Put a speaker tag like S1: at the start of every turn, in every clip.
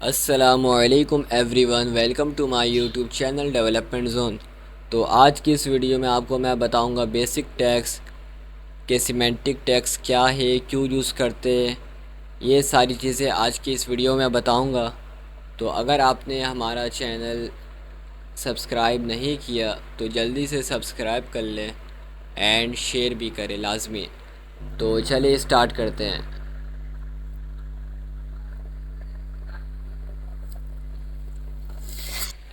S1: अस्सलामुअलैकुम everyone, welcome to my YouTube channel development zone. तो आज की इस वीडियो में आपको मैं बताऊंगा बेसिक टैग्स के सिमेंटिक टैग्स क्या है, क्यों यूज़ करते हैं, ये सारी चीज़ें आज की इस वीडियो में बताऊंगा। तो अगर आपने हमारा चैनल सब्सक्राइब नहीं किया तो जल्दी से सब्सक्राइब कर लें एंड शेयर भी करें लाजमी। तो चलिए स्टार्ट करते हैं।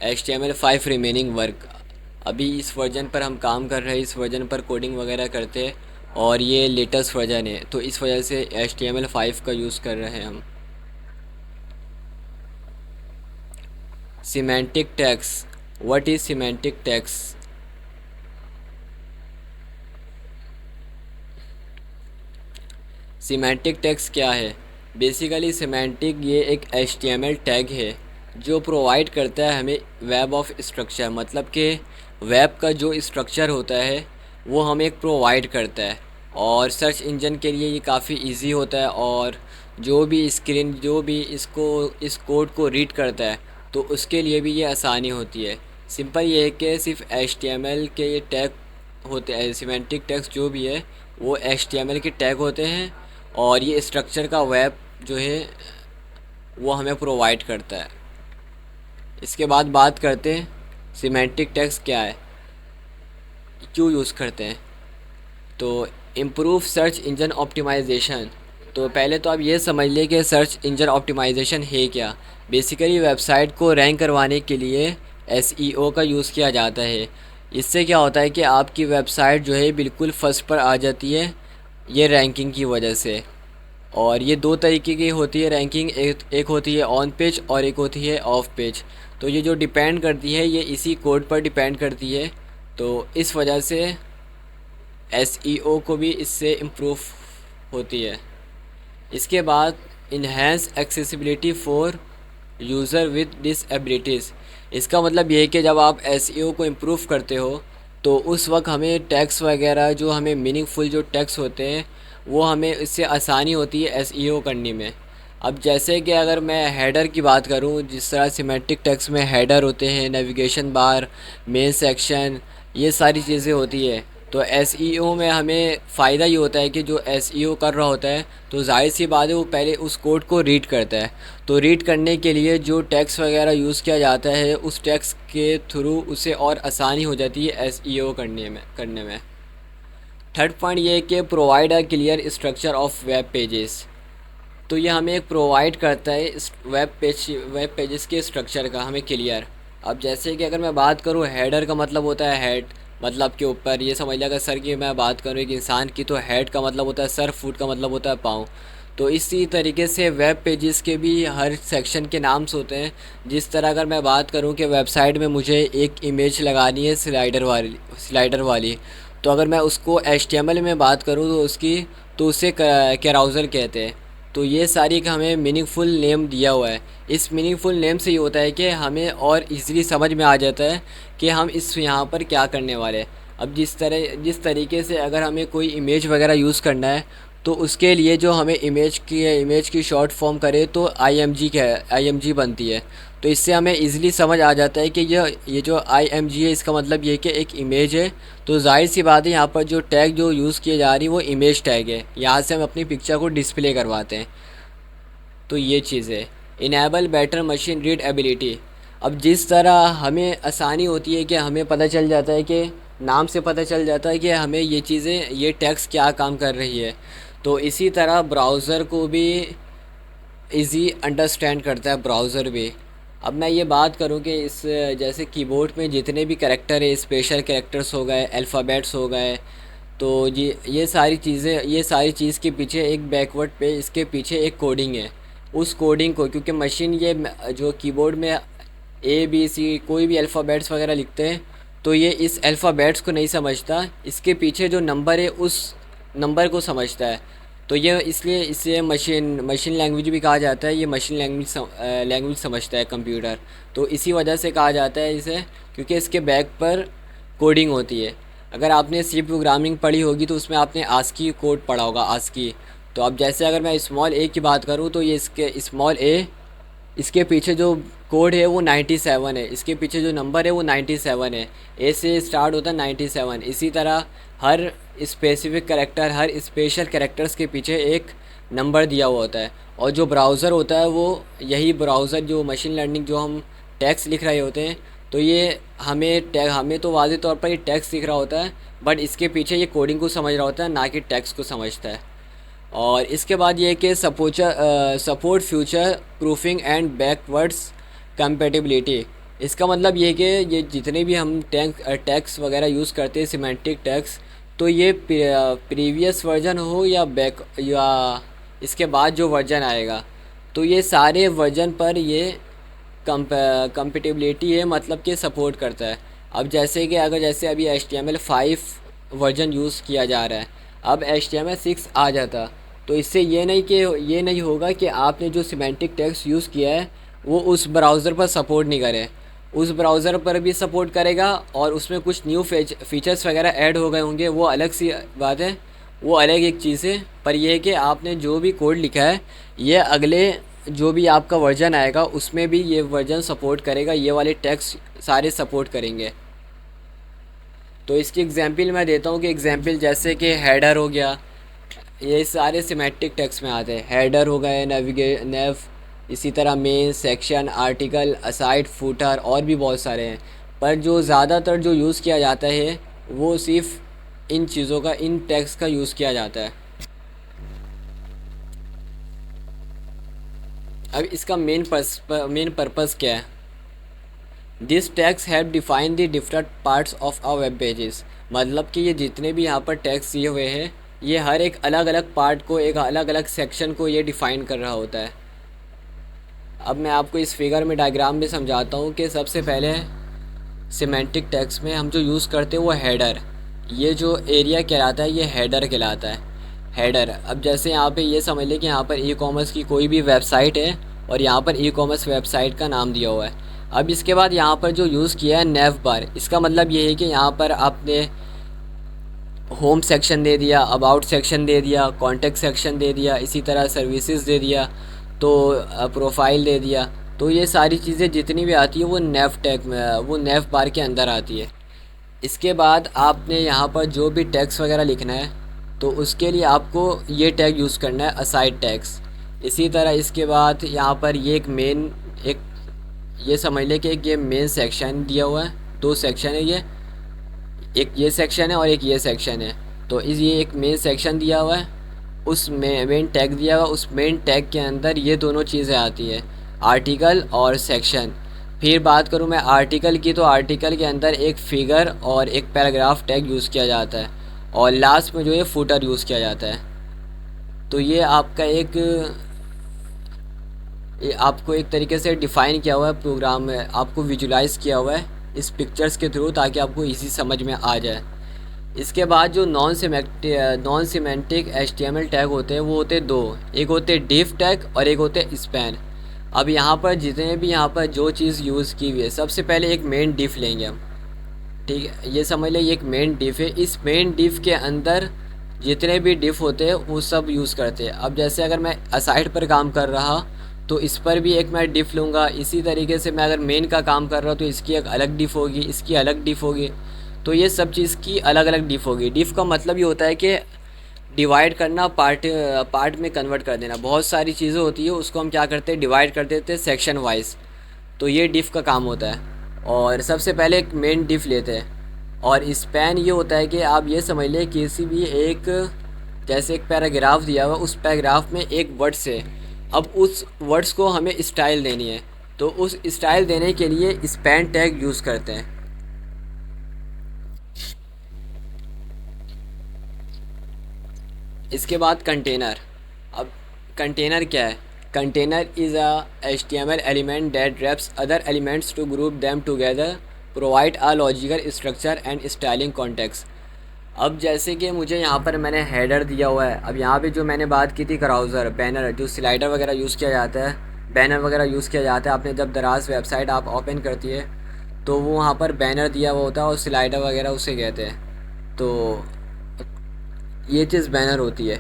S1: HTML5 रिमेनिंग वर्क, अभी इस वर्जन पर हम काम कर रहे हैं, इस वर्जन पर कोडिंग वगैरह करते हैं और ये लेटेस्ट वर्जन है, तो इस वजह से HTML5 का यूज़ कर रहे हैं हम। Semantic tags, what is semantic tags? Semantic tags क्या है? बेसिकली सिमेंटिक ये एक HTML टैग है जो प्रोवाइड करता है हमें वेब ऑफ स्ट्रक्चर, मतलब कि वेब का जो स्ट्रक्चर होता है वो हमें एक प्रोवाइड करता है। और सर्च इंजन के लिए ये काफ़ी इजी होता है, और जो भी इस कोड को रीड करता है तो उसके लिए भी ये आसानी होती है। सिंपल ये है कि सिर्फ HTML के ये टैग होते हैं, सिमेंटिक टैग्स जो भी है वो HTML के टैग होते हैं, और ये स्ट्रक्चर का वेब जो है वो हमें प्रोवाइड करता है। इसके बाद बात करते हैं सिमेंटिक टैग्स क्या है, क्यों यूज़ करते हैं। तो इम्प्रूव सर्च इंजन ऑप्टिमाइजेशन। तो पहले तो आप ये समझ लें कि सर्च इंजन ऑप्टिमाइजेशन है क्या। बेसिकली वेबसाइट को रैंक करवाने के लिए SEO का यूज़ किया जाता है। इससे क्या होता है कि आपकी वेबसाइट जो है बिल्कुल फर्स्ट पर आ जाती है ये रैंकिंग की वजह से। और ये दो तरीके की होती है रैंकिंग, एक होती है ऑन पेज और एक होती है ऑफ पेज। तो ये जो डिपेंड करती है ये इसी कोड पर डिपेंड करती है। तो इस वजह से SEO को भी इससे इम्प्रूव होती है। इसके बाद enhance accessibility for user with disabilities. इसका मतलब ये है कि जब आप SEO को इम्प्रूव करते हो तो उस वक्त हमें टैग्स वगैरह जो हमें मीनिंगफुल जो टैग्स होते हैं वो हमें इससे आसानी होती है SEO करने में। अब जैसे कि अगर मैं हेडर की बात करूं, जिस तरह सिमेंटिक टैग्स में हेडर होते हैं, नेविगेशन बार, मेन सेक्शन, ये सारी चीज़ें होती है। तो SEO में हमें फ़ायदा ये होता है कि जो SEO कर रहा होता है तो जाहिर सी बात है वो पहले उस कोड को रीड करता है। तो रीड करने के लिए जो टैग्स वगैरह यूज़ किया जाता है उस टैग्स के थ्रू उसे और आसानी हो जाती है SEO करने में। थर्ड पॉइंट ये है कि provide a clear structure of web pages. तो ये हमें एक प्रोवाइड करता है इस वेब पेजेस के स्ट्रक्चर का हमें क्लियर। अब जैसे कि अगर मैं बात करूँ, हेडर का मतलब होता है हेड, मतलब के ऊपर, ये समझ लिया। अगर सर की मैं बात करूँ एक इंसान की, तो हेड का मतलब होता है सर, फुट का मतलब होता है पाँव। तो इसी तरीके से वेब पेजेस के भी हर सेक्शन के नाम्स होते हैं। जिस तरह अगर मैं बात करूं कि वेबसाइट में मुझे एक इमेज लगानी है स्लाइडर वाली, तो अगर मैं उसको HTML में बात करूं तो उसे कैराउज़र कहते हैं। तो ये सारी का हमें मीनिंगफुल नेम दिया हुआ है। इस मीनिंगफुल नेम से ये होता है कि हमें और इजीली समझ में आ जाता है कि हम इस यहाँ पर क्या करने वाले हैं। अब जिस तरीके से अगर हमें कोई इमेज वगैरह यूज़ करना है तो उसके लिए जो हमें इमेज की शॉर्ट फॉर्म करे तो IMG बनती है। तो इससे हमें इजीली समझ आ जाता है कि ये जो IMG है इसका मतलब ये कि एक इमेज है। तो जाहिर सी बात है यहाँ पर जो टैग जो यूज़ किए जा रही है वो इमेज टैग है, यहाँ से हम अपनी पिक्चर को डिस्प्ले करवाते हैं। तो ये चीज़ है। Enable better machine read ability. अब जिस तरह हमें आसानी होती है कि हमें पता चल जाता है कि नाम से पता चल जाता है कि हमें ये चीज़ें, ये टेक्स्ट क्या काम कर रही है, तो इसी तरह ब्राउज़र को भी इजी अंडरस्टैंड करता है ब्राउज़र भी। अब मैं ये बात करूँ कि इस जैसे कीबोर्ड में जितने भी कैरेक्टर है, स्पेशल कैरेक्टर्स हो गए, अल्फ़ाबेट्स हो गए, तो ये सारी चीज़ के पीछे एक बैकवर्ड पे इसके पीछे एक कोडिंग है। उस कोडिंग को, क्योंकि मशीन ये जो कीबोर्ड में ABC कोई भी अल्फ़ाबेट्स वगैरह लिखते हैं तो ये इस अल्फ़ाबेट्स को नहीं समझता, इसके पीछे जो नंबर है उस नंबर को समझता है। तो ये इसलिए इसे मशीन लैंग्वेज भी कहा जाता है। ये मशीन लैंग्वेज समझता है कंप्यूटर, तो इसी वजह से कहा जाता है इसे, क्योंकि इसके बैक पर कोडिंग होती है। अगर आपने सी प्रोग्रामिंग पढ़ी होगी तो उसमें आपने आस्की कोड पढ़ा होगा, आस्की। तो अब जैसे अगर मैं स्मॉल a की बात करूँ तो ये इसके स्मॉल a इसके पीछे जो कोड है वो 97 है, इसके पीछे जो नंबर है वो 97 है। ए से स्टार्ट होता है 97। इसी तरह हर स्पेसिफिक कैरेक्टर, हर स्पेशल कैरेक्टर्स के पीछे एक नंबर दिया हुआ होता है। और जो ब्राउज़र होता है वो यही ब्राउज़र जो मशीन लर्निंग जो हम टेक्स्ट लिख रहे होते हैं, तो ये हमें तो वाज़ेह तौर पर ये टेक्स्ट दिख रहा होता है, बट इसके पीछे ये कोडिंग को समझ रहा होता है, ना कि टेक्स्ट को समझता है। और इसके बाद ये कि support future proofing and backwards compatibility. इसका मतलब ये कि ये जितने भी हम टैग्स वगैरह यूज़ करते हैं, सिमेंटिक टैग्स, तो ये प्रीवियस वर्जन हो या इसके बाद जो वर्जन आएगा, तो ये सारे वर्जन पर ये कंपेटिबिलिटी है, मतलब कि सपोर्ट करता है। अब जैसे कि अगर जैसे अभी HTML5 वर्जन यूज़ किया जा रहा है, अब HTML6 आ जाता, तो इससे ये नहीं होगा कि आपने जो सिमेंटिक टेक्स्ट यूज़ किया है वो उस ब्राउज़र पर सपोर्ट नहीं करे। उस ब्राउज़र पर भी सपोर्ट करेगा और उसमें कुछ न्यू फीचर्स वगैरह ऐड हो गए होंगे, वो अलग सी बात है, वो अलग एक चीज़ है। पर यह है कि आपने जो भी कोड लिखा है, ये अगले जो भी आपका वर्जन आएगा उसमें भी ये वर्जन सपोर्ट करेगा, ये वाले टेक्स्ट सारे सपोर्ट करेंगे। तो इसकी एग्जांपल मैं देता हूँ कि एग्जांपल जैसे कि हेडर हो गया, ये सारे सिमेट्रिक टेक्स्ट में आते हैं। हेडर हो गए, नेव, इसी तरह main, section, article, aside, footer और भी बहुत सारे हैं। पर जो ज़्यादातर जो यूज़ किया जाता है वो सिर्फ इन चीज़ों का, इन टेक्स्ट का यूज़ किया जाता है। अब इसका मेन पर्पस क्या है? This tags have define the different parts of our web pages. मतलब कि ये जितने भी यहाँ पर टैग्स दिए हुए हैं, ये हर एक अलग अलग पार्ट को, एक अलग अलग सेक्शन को ये डिफ़ाइन कर रहा होता है। अब मैं आपको इस फिगर में, डायग्राम में समझाता हूँ कि सबसे पहले सिमेंटिक टैग्स में हम जो यूज़ करते हैं वो हेडर, ये जो एरिया कहलाता है ये हेडर कहलाता है। हेडर, अब जैसे यहाँ पे ये समझ लें कि यहाँ पर ई कॉमर्स की कोई भी वेबसाइट है और यहाँ पर ई कॉमर्स वेबसाइट का नाम दिया हुआ है। अब इसके बाद यहाँ पर जो यूज़ किया है नेव बार, इसका मतलब ये है कि यहाँ पर आपने होम सेक्शन दे दिया, अबाउट सेक्शन दे दिया, कॉन्टेक्ट सेक्शन दे दिया, इसी तरह सर्विसेज दे दिया, तो प्रोफाइल दे दिया। तो ये सारी चीज़ें जितनी भी आती है वो नेव टैग में, वो नेव बार के अंदर आती है। इसके बाद आपने यहाँ पर जो भी टैग्स वगैरह लिखना है तो उसके लिए आपको ये टैग यूज़ करना है, असाइड टैग्स। इसी तरह इसके बाद यहाँ पर ये एक मेन, एक ये समझ लें कि एक ये मेन सेक्शन दिया हुआ है, दो सेक्शन है, ये एक ये सेक्शन है और एक ये सेक्शन है। तो इस ये एक मेन सेक्शन दिया हुआ है, उस मेन टैग दिया हुआ, उस मेन टैग के अंदर ये दोनों चीज़ें आती है, आर्टिकल और सेक्शन। फिर बात करूँ मैं आर्टिकल की, तो आर्टिकल के अंदर एक फिगर और एक पैराग्राफ टैग यूज़ किया जाता है और लास्ट में जो है फुटर यूज़ किया जाता है। तो ये आपको एक तरीके से डिफ़ाइन किया हुआ है प्रोग्राम में, आपको विजुलाइज़ किया हुआ है इस पिक्चर्स के थ्रू, ताकि आपको इजी समझ में आ जाए। इसके बाद जो नॉन सिमेंटिक HTML टैग होते हैं वो होते हैं दो, एक होते हैं डिफ टैग और एक होते हैं स्पैन। अब यहाँ पर जितने भी यहाँ पर जो चीज़ यूज़ की हुई है, सबसे पहले एक मेन डिफ लेंगे हम, ठीक है, ये समझ लें ये एक मेन डिफ है। इस मेन डिफ के अंदर जितने भी डिफ होते हैं वो सब यूज़ करते हैं। अब जैसे अगर मैं असाइड पर काम कर रहा तो इस पर भी एक मैं डिफ लूँगा। इसी तरीके से मैं अगर मेन का काम कर रहा हूँ तो इसकी एक अलग डिफ होगी, इसकी अलग डिफ होगी। तो ये सब चीज़ की अलग अलग डिफ होगी। डिफ का मतलब ये होता है कि डिवाइड करना, पार्ट में कन्वर्ट कर देना। बहुत सारी चीज़ें होती है उसको हम क्या करते हैं, डिवाइड कर देते हैं सेक्शन वाइज। तो ये डिफ का काम होता है। और सबसे पहले एक मेन डिफ लेते हैं। और स्पैन ये होता है कि आप ये समझ लें किसी भी एक, जैसे एक पैराग्राफ दिया हुआ, उस पैराग्राफ में एक वर्ड्स है, अब उस वर्ड्स को हमें स्टाइल देनी है, तो उस स्टाइल देने के लिए स्पैन टैग यूज़ करते हैं। इसके बाद कंटेनर। अब कंटेनर क्या है? Container is a HTML element that wraps other elements to group them together, provide a logical structure and styling context। अब जैसे कि मुझे यहाँ पर मैंने हेडर दिया हुआ है। अब यहाँ पे जो मैंने बात की थी क्राउज़र, बैनर, जो स्लाइडर वगैरह यूज़ किया जाता है, बैनर वगैरह यूज़ किया जाता है। आपने जब दराज वेबसाइट आप ओपन करती है तो वो वहाँ पर बैनर दिया हुआ होता है और स्लाइडर वगैरह उसे कहते हैं। तो ये चीज़ बैनर होती है।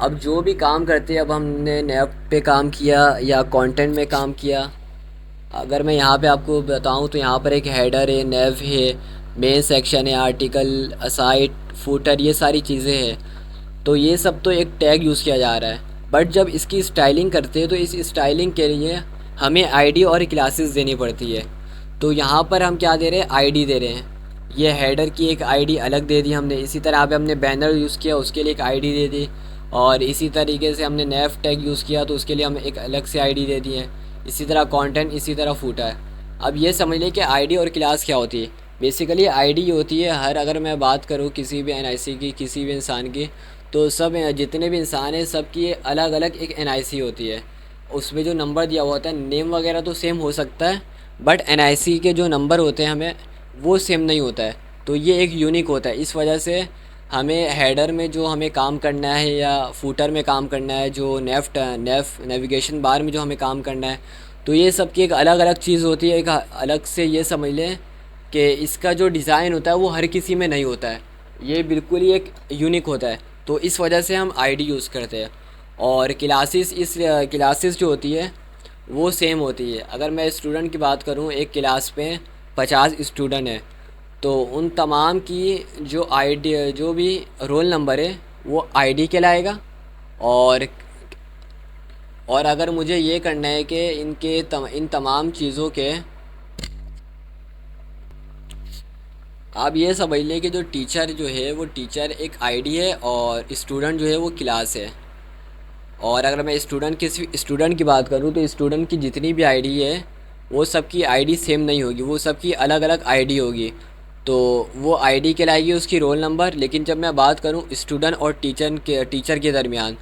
S1: अब जो भी काम करते हैं, अब हमने नेव पे काम किया या कंटेंट में काम किया अगर मैं यहाँ पे आपको बताऊँ तो यहाँ पर एक हेडर है, नेव है, मेन सेक्शन है, आर्टिकल, असाइड, फूटर, ये सारी चीज़ें हैं। तो ये सब तो एक टैग यूज़ किया जा रहा है। बट जब इसकी स्टाइलिंग करते हैं तो इस स्टाइलिंग के लिए हमें आईडी और क्लासेस देनी पड़ती है। तो यहाँ पर हम क्या दे रहे हैं, आईडी दे रहे हैं। ये हेडर की एक आईडी अलग दे दी हमने। इसी तरह पे हमने बैनर यूज़ किया, उसके लिए एक आईडी दे दी। और इसी तरीके से हमने नेव टैग यूज़ किया तो उसके लिए हम एक अलग से आईडी दे दी है। इसी तरह कंटेंट, इसी तरह फूटर। अब ये समझ लें कि आईडी और क्लास क्या होती है। बेसिकली आईडी होती है हर, अगर मैं बात करूँ किसी भी एनआईसी की, किसी भी इंसान की, तो सब जितने भी इंसान हैं सबकी अलग अलग एक एनआईसी होती है। उसमें जो नंबर दिया हुआ होता है, नेम वगैरह तो सेम हो सकता है, बट एनआईसी के जो नंबर होते हैं हमें वो सेम नहीं होता है। तो ये एक यूनिक होता है। इस वजह से हमें हेडर में जो हमें काम करना है या फूटर में काम करना है, जो नेविगेशन बार में जो हमें काम करना है, तो ये सब की एक अलग अलग चीज़ होती है। एक अलग से ये समझ लें कि इसका जो डिज़ाइन होता है वो हर किसी में नहीं होता है। ये बिल्कुल ही एक यूनिक होता है। तो इस वजह से हम आईडी यूज़ करते हैं। और क्लासेस जो होती है वो सेम होती है। अगर मैं स्टूडेंट की बात करूं, एक क्लास पे 50 स्टूडेंट हैं, तो उन तमाम की जो आईडी, जो भी रोल नंबर है वो आईडी कहलाएगा। और अगर मुझे ये करना है कि इन तमाम चीज़ों के, आप ये समझ लें कि जो टीचर जो है वो टीचर एक आईडी है और स्टूडेंट जो है वो क्लास है। और अगर मैं स्टूडेंट की बात करूँ तो स्टूडेंट की जितनी भी आईडी है वो सबकी आईडी सेम नहीं होगी, वो सबकी अलग अलग आईडी होगी। तो वो आईडी कहलाएगी उसकी रोल नंबर। लेकिन जब मैं बात करूँ स्टूडेंट और टीचर के दरमियान,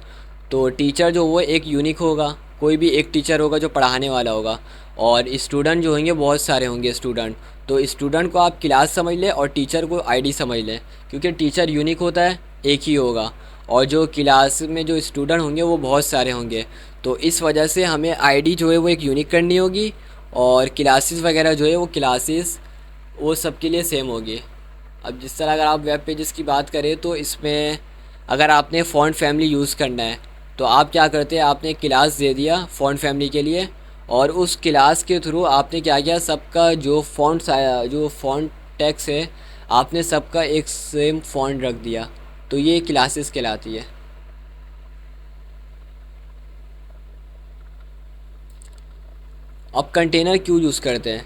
S1: तो टीचर जो वो एक यूनिक होगा, कोई भी एक टीचर होगा जो पढ़ाने वाला होगा। और स्टूडेंट जो होंगे बहुत सारे होंगे स्टूडेंट। तो स्टूडेंट को आप क्लास समझ लें और टीचर को आईडी समझ लें, क्योंकि टीचर यूनिक होता है, एक ही होगा। और जो क्लास में जो स्टूडेंट होंगे वो बहुत सारे होंगे। तो इस वजह से हमें आईडी जो है वो एक यूनिक करनी होगी। और क्लासेस वगैरह जो है वो क्लासेस वो सब के लिए सेम होगी। अब जिस तरह अगर आप वेब पेजेस की बात करें तो इसमें अगर आपने फ़ॉन्ट फैमिली यूज़ करना है तो आप क्या करते हैं, आपने क्लास दे दिया फ़ॉन्ट फैमिली के लिए, और उस क्लास के थ्रू आपने क्या किया, सबका जो फ़ॉन्ट्स आया, जो फ़ॉन्ट टेक्स्ट है, आपने सबका एक सेम फ़ॉन्ट रख दिया। तो ये क्लासेस कहलाती है। अब कंटेनर क्यों यूज़ करते हैं,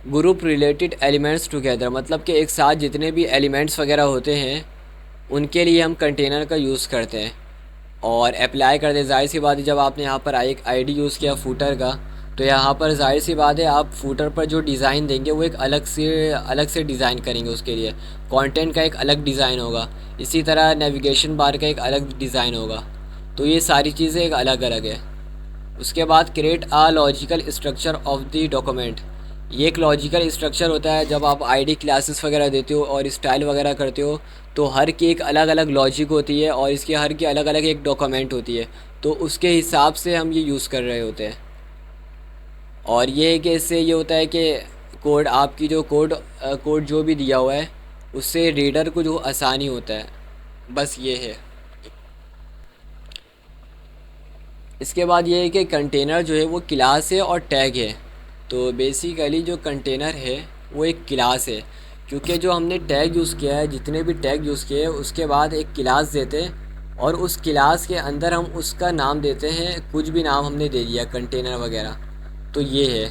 S1: ग्रुप रिलेटेड एलिमेंट्स टुगेदर, मतलब कि एक साथ जितने भी एलिमेंट्स वगैरह होते हैं उनके लिए हम कंटेनर का यूज़ करते हैं और अप्लाई करते हैं। ज़ाहिर सी बात है, जब आपने यहाँ पर एक आईडी यूज़ किया फूटर का, तो यहाँ पर ज़ाहिर सी बात है आप फूटर पर जो डिज़ाइन देंगे वो एक अलग से डिज़ाइन करेंगे। उसके लिए कंटेंट का एक अलग डिज़ाइन होगा, इसी तरह नेविगेशन बार का एक अलग डिज़ाइन होगा। तो ये सारी चीज़ें एक अलग अलग है। उसके बाद create a logical structure of the document, ये एक लॉजिकल स्ट्रक्चर होता है। जब आप आईडी क्लासेस वगैरह देते हो और स्टाइल वगैरह करते हो तो हर की एक अलग अलग लॉजिक होती है और इसकी हर की अलग अलग एक डॉक्यूमेंट होती है। तो उसके हिसाब से हम ये यूज़ कर रहे होते हैं। और ये है कि इससे ये होता है कि कोड, आपकी जो कोड जो भी दिया हुआ है उससे रीडर को जो आसानी होता है, बस ये है। इसके बाद ये है कि कंटेनर जो है वो क्लास है और टैग है। तो बेसिकली जो कंटेनर है वो एक क्लास है, क्योंकि जो हमने टैग यूज़ किया है, जितने भी टैग यूज़ किए हैं उसके बाद एक क्लास देते हैं और उस क्लास के अंदर हम उसका नाम देते हैं, कुछ भी नाम हमने दे दिया कंटेनर वगैरह। तो ये है।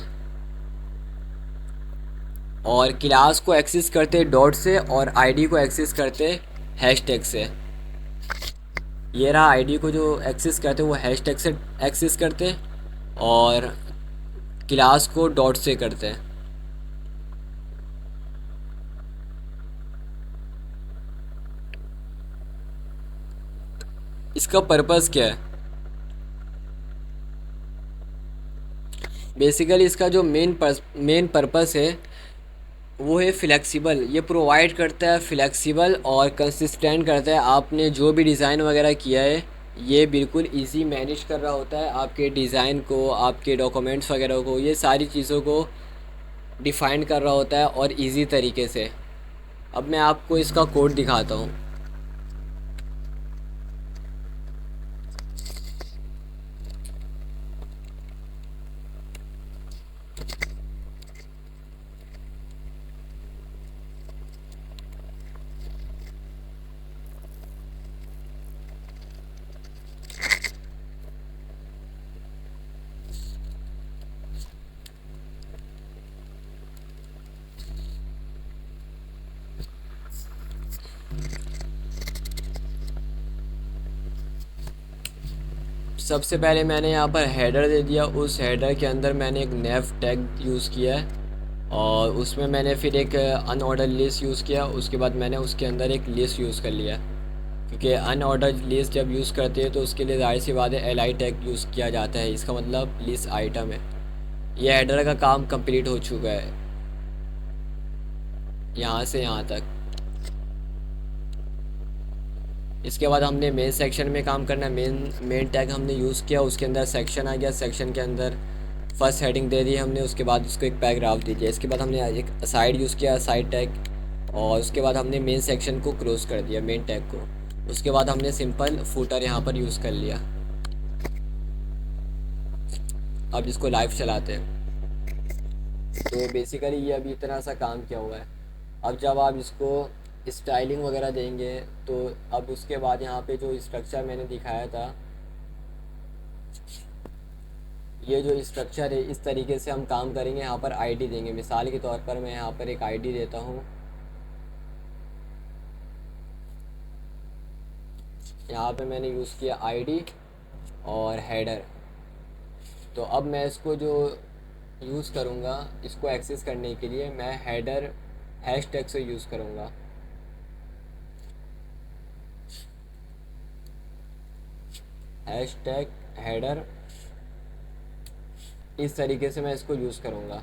S1: और क्लास को एक्सेस करते डॉट से और आईडी को एक्सेस करते हैशटैग से। ये रहा, आईडी को जो एक्सेस करते वो हैशटैग से एक्सेस करते और क्लास को डॉट से करते हैं। इसका पर्पस क्या है, बेसिकली इसका जो मेन पर्पस है वो है फ्लेक्सिबल। ये प्रोवाइड करता है फ्लेक्सिबल और कंसिस्टेंट करता है। आपने जो भी डिज़ाइन वगैरह किया है ये बिल्कुल इजी मैनेज कर रहा होता है आपके डिज़ाइन को, आपके डॉक्यूमेंट्स वगैरह को, ये सारी चीज़ों को डिफ़ाइन कर रहा होता है और इजी तरीके से। अब मैं आपको इसका कोड दिखाता हूँ। सबसे पहले मैंने यहाँ पर हेडर दे दिया, उस हेडर के अंदर मैंने एक नेव टैग यूज़ किया है और उसमें मैंने फिर एक अनऑर्डर लिस्ट यूज़ किया। उसके बाद मैंने उसके अंदर एक लिस्ट यूज़ कर लिया, क्योंकि अनऑर्डर लिस्ट जब यूज़ करते हैं तो उसके लिए जाहिर सी बात है एल टैग यूज़ किया जाता है, इसका मतलब लिस्ट आइटम है। यह हेडर का काम कंप्लीट हो चुका है यहाँ से यहाँ तक। इसके बाद हमने मेन सेक्शन में काम करना है। मेन टैग हमने यूज़ किया, उसके अंदर सेक्शन आ गया, सेक्शन के अंदर फर्स्ट हेडिंग दे दी हमने, उसके बाद उसको एक पैराग्राफ दे दिया। इसके बाद हमने एक साइड यूज़ किया, साइड टैग, और उसके बाद हमने मेन सेक्शन को क्लोज कर दिया, मेन टैग को। उसके बाद हमने सिंपल फुटर यहाँ पर यूज़ कर लिया। अब इसको लाइव चलाते हैं। तो बेसिकली ये अभी इतना सा काम किया हुआ है। अब जब आप इसको स्टाइलिंग वगैरह देंगे तो अब उसके बाद यहाँ पे जो स्ट्रक्चर मैंने दिखाया था, ये जो स्ट्रक्चर है इस तरीके से हम काम करेंगे। यहाँ पर आईडी देंगे, मिसाल के तौर पर मैं यहाँ पर एक आईडी देता हूँ। यहाँ पे मैंने यूज़ किया आईडी और हेडर। तो अब मैं इसको जो यूज़ करूँगा, इसको एक्सेस करने के लिए मैं हेडर हैश टैग से यूज़ करूँगा। हैश टैग हेडर, इस तरीके से मैं इसको यूज़ करूँगा।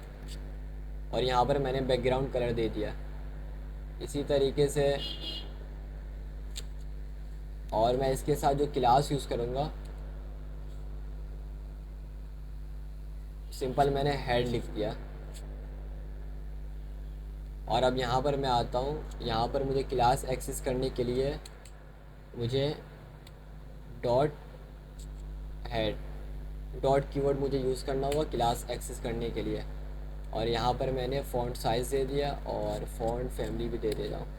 S1: और यहाँ पर मैंने बैकग्राउंड कलर दे दिया इसी तरीके से। और मैं इसके साथ जो क्लास यूज़ करूँगा, सिंपल मैंने हेड लिख दिया। और अब यहाँ पर मैं आता हूँ, यहाँ पर मुझे क्लास एक्सेस करने के लिए मुझे डॉट हेड डॉट कीवर्ड मुझे यूज़ करना होगा क्लास एक्सेस करने के लिए। और यहाँ पर मैंने फ़ॉन्ट साइज़ दे दिया और फ़ॉन्ट फैमिली भी दे देता हूँ।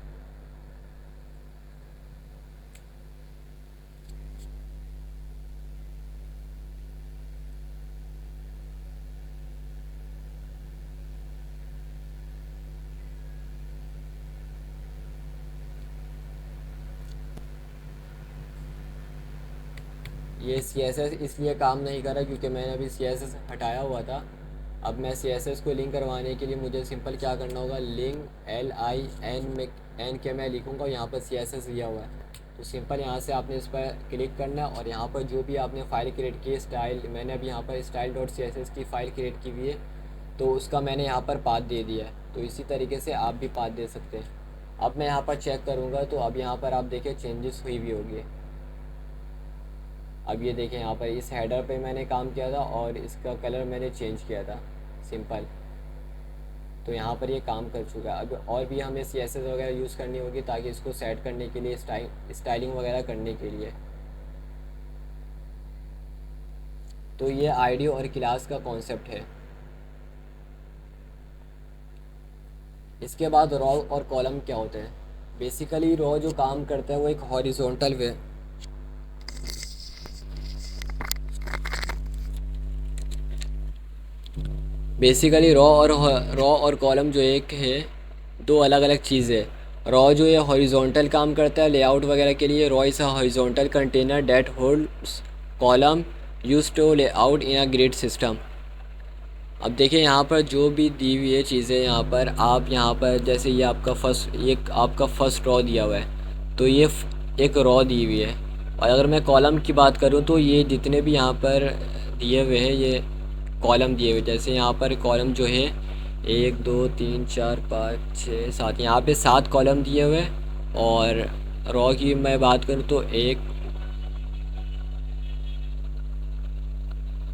S1: ये CSS इसलिए काम नहीं कर रहा क्योंकि मैंने अभी CSS हटाया हुआ था। अब मैं CSS को लिंक करवाने के लिए मुझे सिंपल क्या करना होगा, लिंक LIN में N के मैं लिखूँगा, यहाँ पर CSS दिया हुआ है। तो सिंपल यहाँ से आपने इस पर क्लिक करना है और यहाँ पर जो भी आपने फ़ाइल क्रिएट की स्टाइल, मैंने अभी यहाँ पर style.css की फ़ाइल क्रिएट की हुई है तो उसका मैंने यहाँ पर पाथ दे दिया है। तो इसी तरीके से आप भी पाथ दे सकते हैं। अब मैं यहाँ पर चेक करूँगा तो अब यहाँ पर आप देखिए चेंजेस हुई भी होगी। अब ये देखें यहाँ पर इस हेडर पे मैंने काम किया था और इसका कलर मैंने चेंज किया था सिंपल। तो यहाँ पर ये काम कर चुका है। अब और भी हमें CSS वगैरह यूज़ करनी होगी ताकि इसको सेट करने के लिए, स्टाइलिंग वगैरह करने के लिए। तो ये आईडी और क्लास का कॉन्सेप्ट है। इसके बाद रॉ और कॉलम क्या होते हैं। बेसिकली रॉ जो काम करता है वो एक हॉरिजॉन्टल वे, बेसिकली रॉ और कॉलम जो एक है, दो अलग अलग चीज़ है। रॉ जो है हॉरिजॉन्टल काम करता है लेआउट वगैरह के लिए। Row is a horizontal container that holds column used to layout in a grid system. अब देखिए यहाँ पर जो भी दी हुई है चीज़ें, यहाँ पर आप यहाँ पर जैसे ये आपका फर्स्ट रॉ दिया हुआ है तो ये एक रॉ दी हुई है। और अगर मैं कॉलम की बात करूँ तो ये जितने भी यहाँ पर दिए हुए हैं ये कॉलम दिए हुए। जैसे यहाँ पर कॉलम जो है 1 2 3 4 5 6 7, यहाँ पे 7 कॉलम दिए हुए। और रॉ की मैं बात करूँ तो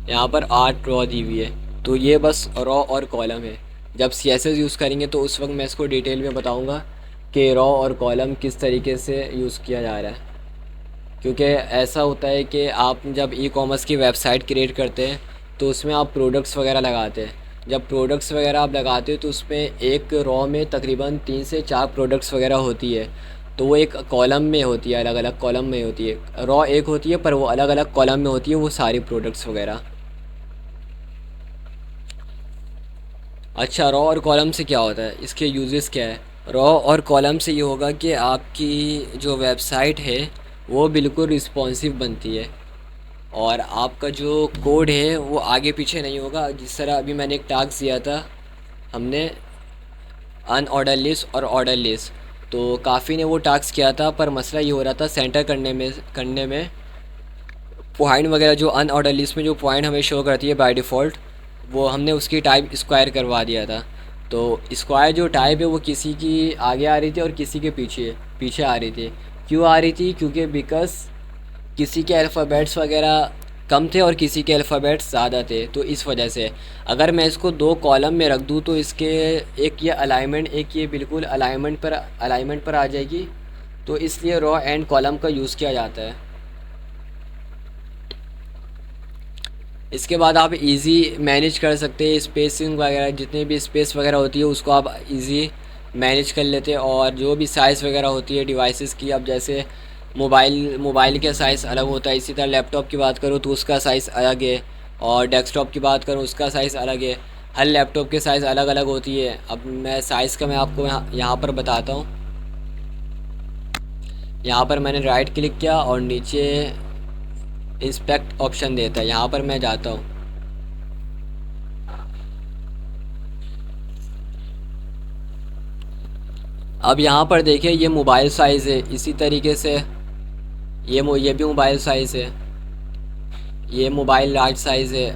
S1: यहाँ पर 8 रॉ दी हुई है। तो ये बस रॉ और कॉलम है। जब CSS यूज़ करेंगे तो उस वक्त मैं इसको डिटेल में बताऊँगा कि रॉ और कॉलम किस तरीके से यूज़ किया जा रहा है। क्योंकि ऐसा होता है कि आप जब ई कॉमर्स की वेबसाइट क्रिएट करते हैं तो उसमें आप प्रोडक्ट्स वगैरह लगाते हैं, जब प्रोडक्ट्स वगैरह आप लगाते हो तो उसमें एक रॉ में तकरीबन 3 से 4 प्रोडक्ट्स वगैरह होती है। तो वो एक कॉलम में होती है, अलग अलग कॉलम में होती है। रॉ एक होती है पर वो अलग अलग कॉलम में होती है वो सारी प्रोडक्ट्स वगैरह। अच्छा, रॉ और कॉलम से क्या होता है, इसके यूजेस क्या है? रॉ और कॉलम से ये होगा कि आपकी जो वेबसाइट है वो बिल्कुल रिस्पॉन्सिव बनती है, और आपका जो कोड है वो आगे पीछे नहीं होगा। जिस तरह अभी मैंने एक टास्क दिया था हमने, अनऑर्डर लिस्ट और ऑर्डर लिस्ट, तो काफ़ी ने वो टास्क किया था, पर मसला ये हो रहा था सेंटर करने में पॉइंट वगैरह, जो अनऑर्डर लिस्ट में जो पॉइंट हमें शो करती है बाय डिफ़ॉल्ट, वो हमने उसकी टाइप स्क्वायर करवा दिया था। तो स्क्वायर जो टाइप है वो किसी की आगे आ रही थी और किसी के पीछे पीछे आ रही थी। क्यों आ रही थी? क्योंकि बिकॉज़ किसी के अल्फ़ाबेट्स वगैरह कम थे और किसी के अल्फ़ाबेट्स ज़्यादा थे, तो इस वजह से। अगर मैं इसको दो कॉलम में रख दूँ तो इसके एक ये अलाइनमेंट, एक ये बिल्कुल अलाइनमेंट पर आ जाएगी। तो इसलिए रॉ एंड कॉलम का यूज़ किया जाता है। इसके बाद आप इजी मैनेज कर सकते हैं स्पेसिंग वगैरह, जितने भी स्पेस वगैरह होती है उसको आप इजी मैनेज कर लेते हैं। और जो भी साइज़ वगैरह होती है डिवाइसेस की, अब जैसे मोबाइल का साइज़ अलग होता है, इसी तरह लैपटॉप की बात करूँ तो उसका साइज़ अलग है, और डेस्कटॉप की बात करूँ उसका साइज़ अलग है। हर लैपटॉप के साइज़ अलग अलग होती है। अब मैं साइज़ का मैं आपको यहाँ पर बताता हूँ। यहाँ पर मैंने राइट क्लिक किया और नीचे इंस्पेक्ट ऑप्शन देता है, यहाँ पर मैं जाता हूँ। अब यहाँ पर देखिए ये मोबाइल साइज़ है, इसी तरीके से ये भी मोबाइल साइज़ है, ये मोबाइल लार्ज साइज़ है,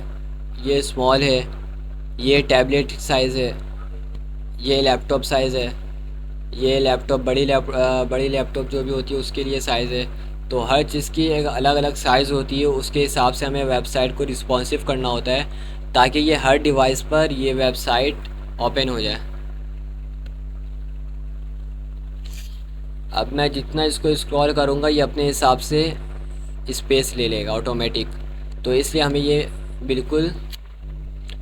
S1: ये स्मॉल है, ये टैबलेट साइज़ है, ये लैपटॉप साइज़ है, ये लैपटॉप बड़ी लैपटॉप जो भी होती है उसके लिए साइज़ है। तो हर चीज़ की एक अलग अलग साइज़ होती है, उसके हिसाब से हमें वेबसाइट को रिस्पॉन्सिव करना होता है ताकि ये हर डिवाइस पर ये वेबसाइट ओपन हो जाए। अब मैं जितना इसको स्क्रॉल करूँगा ये अपने हिसाब से स्पेस ले लेगा ऑटोमेटिक, तो इसलिए हमें ये बिल्कुल